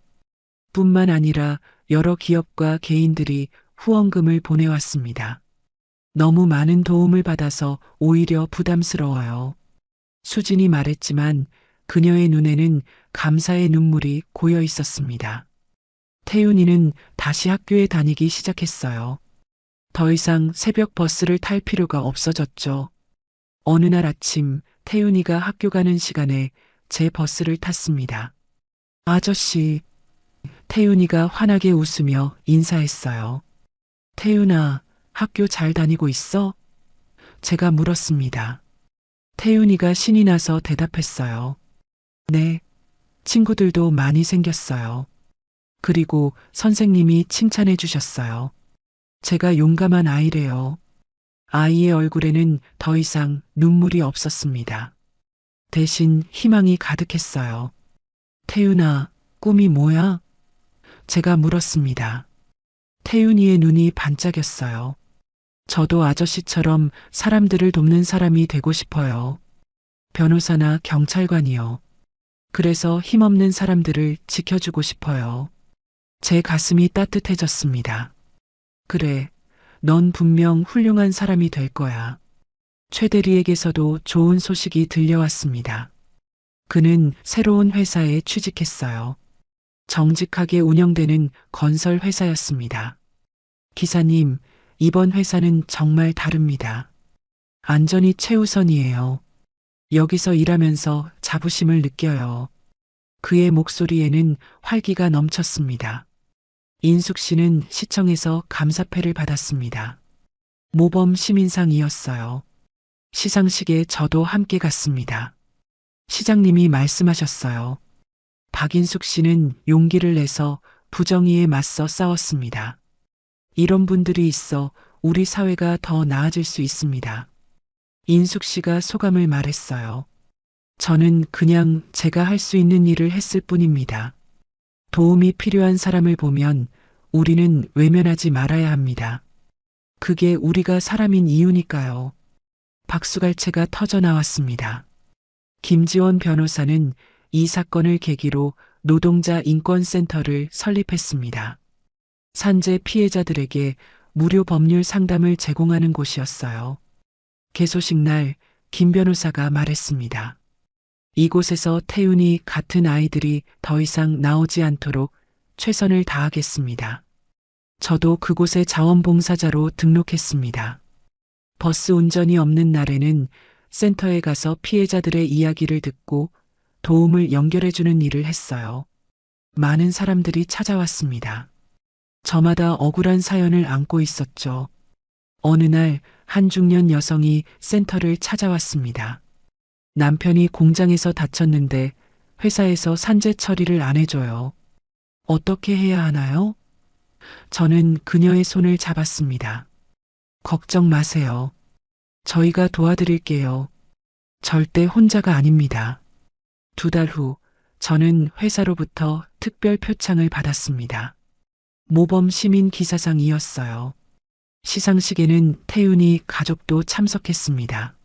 A: 뿐만 아니라 여러 기업과 개인들이 후원금을 보내왔습니다. 너무 많은 도움을 받아서 오히려 부담스러워요. 수진이 말했지만 그녀의 눈에는 감사의 눈물이 고여 있었습니다. 태윤이는 다시 학교에 다니기 시작했어요. 더 이상 새벽 버스를 탈 필요가 없어졌죠. 어느 날 아침 태윤이가 학교 가는 시간에 제 버스를 탔습니다. 아저씨, 태윤이가 환하게 웃으며 인사했어요. 태윤아, 학교 잘 다니고 있어? 제가 물었습니다. 태윤이가 신이 나서 대답했어요. 네, 친구들도 많이 생겼어요. 그리고 선생님이 칭찬해 주셨어요. 제가 용감한 아이래요. 아이의 얼굴에는 더 이상 눈물이 없었습니다. 대신 희망이 가득했어요. 태윤아, 꿈이 뭐야? 제가 물었습니다. 태윤이의 눈이 반짝였어요. 저도 아저씨처럼 사람들을 돕는 사람이 되고 싶어요. 변호사나 경찰관이요. 그래서 힘없는 사람들을 지켜주고 싶어요. 제 가슴이 따뜻해졌습니다. 그래, 넌 분명 훌륭한 사람이 될 거야. 최대리에게서도 좋은 소식이 들려왔습니다. 그는 새로운 회사에 취직했어요. 정직하게 운영되는 건설 회사였습니다. 기사님, 이번 회사는 정말 다릅니다. 안전이 최우선이에요. 여기서 일하면서 자부심을 느껴요. 그의 목소리에는 활기가 넘쳤습니다. 인숙 씨는 시청에서 감사패를 받았습니다. 모범 시민상이었어요. 시상식에 저도 함께 갔습니다. 시장님이 말씀하셨어요. 박인숙 씨는 용기를 내서 부정의에 맞서 싸웠습니다. 이런 분들이 있어 우리 사회가 더 나아질 수 있습니다. 인숙 씨가 소감을 말했어요. 저는 그냥 제가 할 수 있는 일을 했을 뿐입니다. 도움이 필요한 사람을 보면 우리는 외면하지 말아야 합니다. 그게 우리가 사람인 이유니까요. 박수갈채가 터져 나왔습니다. 김지원 변호사는 이 사건을 계기로 노동자 인권센터를 설립했습니다. 산재 피해자들에게 무료 법률 상담을 제공하는 곳이었어요. 개소식 날 김 변호사가 말했습니다. 이곳에서 태윤이 같은 아이들이 더 이상 나오지 않도록 최선을 다하겠습니다. 저도 그곳에 자원봉사자로 등록했습니다. 버스 운전이 없는 날에는 센터에 가서 피해자들의 이야기를 듣고 도움을 연결해주는 일을 했어요. 많은 사람들이 찾아왔습니다. 저마다 억울한 사연을 안고 있었죠. 어느 날 한 중년 여성이 센터를 찾아왔습니다. 남편이 공장에서 다쳤는데 회사에서 산재 처리를 안 해줘요. 어떻게 해야 하나요? 저는 그녀의 손을 잡았습니다. 걱정 마세요. 저희가 도와드릴게요. 절대 혼자가 아닙니다. 2달 후 저는 회사로부터 특별 표창을 받았습니다. 모범 시민 기사상이었어요. 시상식에는 태윤이 가족도 참석했습니다.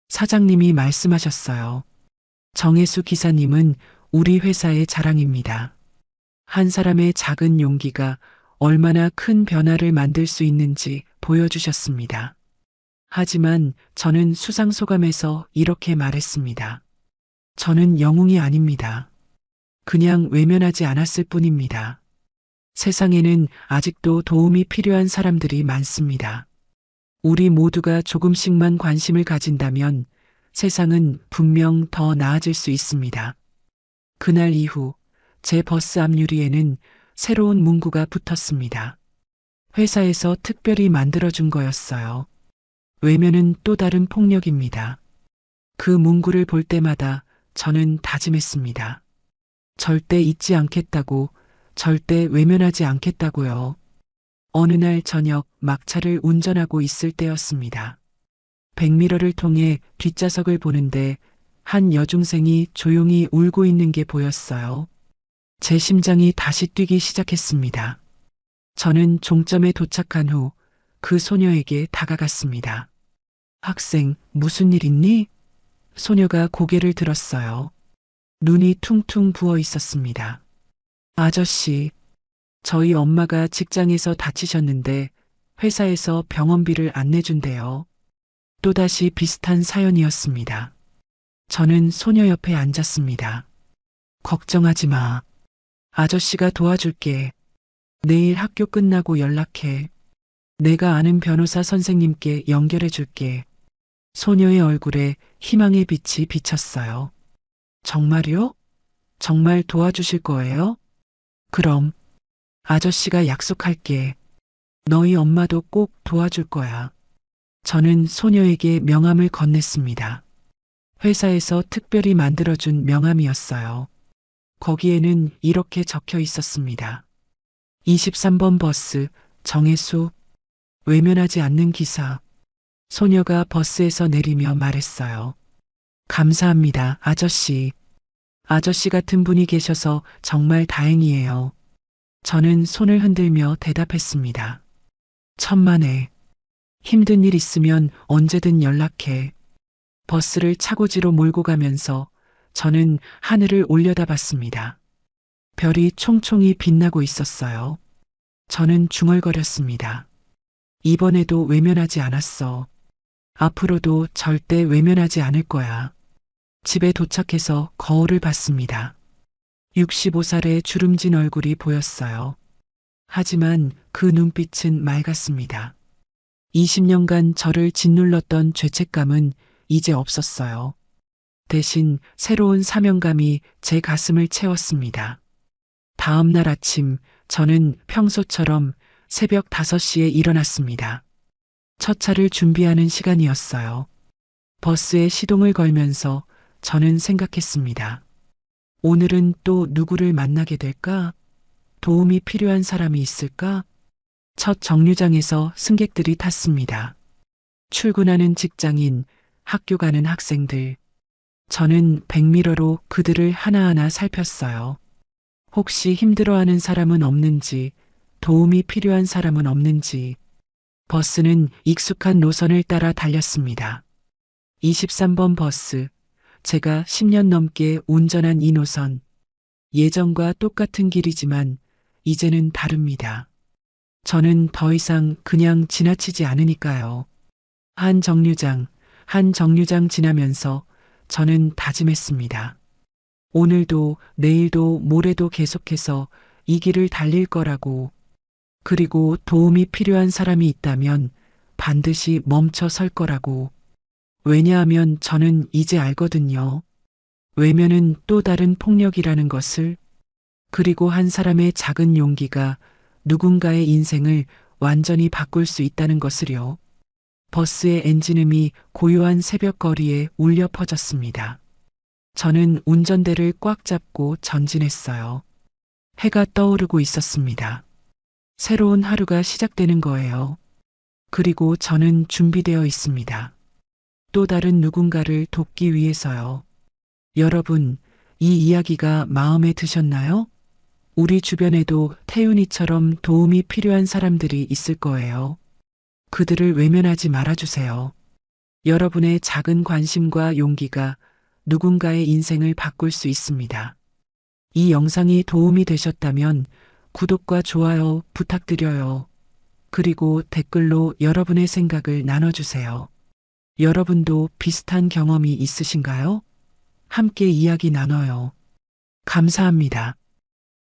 A: 사장님이 말씀하셨어요. 정혜수 기사님은 우리 회사의 자랑입니다. 한 사람의 작은 용기가 얼마나 큰 변화를 만들 수 있는지 보여주셨습니다. 하지만 저는 수상소감에서 이렇게 말했습니다. 저는 영웅이 아닙니다. 그냥 외면하지 않았을 뿐입니다. 세상에는 아직도 도움이 필요한 사람들이 많습니다. 우리 모두가 조금씩만 관심을 가진다면 세상은 분명 더 나아질 수 있습니다. 그날 이후 제 버스 앞유리에는 새로운 문구가 붙었습니다. 회사에서 특별히 만들어준 거였어요. 외면은 또 다른 폭력입니다. 그 문구를 볼 때마다 저는 다짐했습니다. 절대 잊지 않겠다고, 절대 외면하지 않겠다고요. 어느 날 저녁 막차를 운전하고 있을 때였습니다. 백미러를 통해 뒷좌석을 보는데 한 여중생이 조용히 울고 있는 게 보였어요. 제 심장이 다시 뛰기 시작했습니다. 저는 종점에 도착한 후 그 소녀에게 다가갔습니다. 학생, 무슨 일 있니? 소녀가 고개를 들었어요. 눈이 퉁퉁 부어 있었습니다. 아저씨, 저희 엄마가 직장에서 다치셨는데 회사에서 병원비를 안 내준대요. 또다시 비슷한 사연이었습니다. 저는 소녀 옆에 앉았습니다. 걱정하지 마. 아저씨가 도와줄게. 내일 학교 끝나고 연락해. 내가 아는 변호사 선생님께 연결해 줄게. 소녀의 얼굴에 희망의 빛이 비쳤어요. 정말요? 정말 도와주실 거예요? 그럼 아저씨가 약속할게. 너희 엄마도 꼭 도와줄 거야. 저는 소녀에게 명함을 건넸습니다. 회사에서 특별히 만들어준 명함이었어요. 거기에는 이렇게 적혀 있었습니다. 23번 버스, 정혜수, 외면하지 않는 기사. 소녀가 버스에서 내리며 말했어요. 감사합니다, 아저씨. 아저씨 같은 분이 계셔서 정말 다행이에요. 저는 손을 흔들며 대답했습니다. 천만에. 힘든 일 있으면 언제든 연락해. 버스를 차고지로 몰고 가면서 저는 하늘을 올려다봤습니다. 별이 총총히 빛나고 있었어요. 저는 중얼거렸습니다. 이번에도 외면하지 않았어. 앞으로도 절대 외면하지 않을 거야. 집에 도착해서 거울을 봤습니다. 65살의 주름진 얼굴이 보였어요. 하지만 그 눈빛은 맑았습니다. 20년간 저를 짓눌렀던 죄책감은 이제 없었어요. 대신 새로운 사명감이 제 가슴을 채웠습니다. 다음 날 아침 저는 평소처럼 새벽 5시에 일어났습니다. 첫 차를 준비하는 시간이었어요. 버스에 시동을 걸면서 저는 생각했습니다. 오늘은 또 누구를 만나게 될까? 도움이 필요한 사람이 있을까? 첫 정류장에서 승객들이 탔습니다. 출근하는 직장인, 학교 가는 학생들. 저는 백미러로 그들을 하나하나 살폈어요. 혹시 힘들어하는 사람은 없는지, 도움이 필요한 사람은 없는지. 버스는 익숙한 노선을 따라 달렸습니다. 23번 버스. 제가 10년 넘게 운전한 이 노선. 예전과 똑같은 길이지만 이제는 다릅니다. 저는 더 이상 그냥 지나치지 않으니까요. 한 정류장 지나면서 저는 다짐했습니다. 오늘도 내일도 모레도 계속해서 이 길을 달릴 거라고. 그리고 도움이 필요한 사람이 있다면 반드시 멈춰 설 거라고. 왜냐하면 저는 이제 알거든요. 외면은 또 다른 폭력이라는 것을. 그리고 한 사람의 작은 용기가 누군가의 인생을 완전히 바꿀 수 있다는 것을요. 버스의 엔진음이 고요한 새벽 거리에 울려 퍼졌습니다. 저는 운전대를 꽉 잡고 전진했어요. 해가 떠오르고 있었습니다. 새로운 하루가 시작되는 거예요. 그리고 저는 준비되어 있습니다. 또 다른 누군가를 돕기 위해서요. 여러분, 이 이야기가 마음에 드셨나요? 우리 주변에도 태윤이처럼 도움이 필요한 사람들이 있을 거예요. 그들을 외면하지 말아주세요. 여러분의 작은 관심과 용기가 누군가의 인생을 바꿀 수 있습니다. 이 영상이 도움이 되셨다면 구독과 좋아요 부탁드려요. 그리고 댓글로 여러분의 생각을 나눠주세요. 여러분도 비슷한 경험이 있으신가요? 함께 이야기 나눠요. 감사합니다.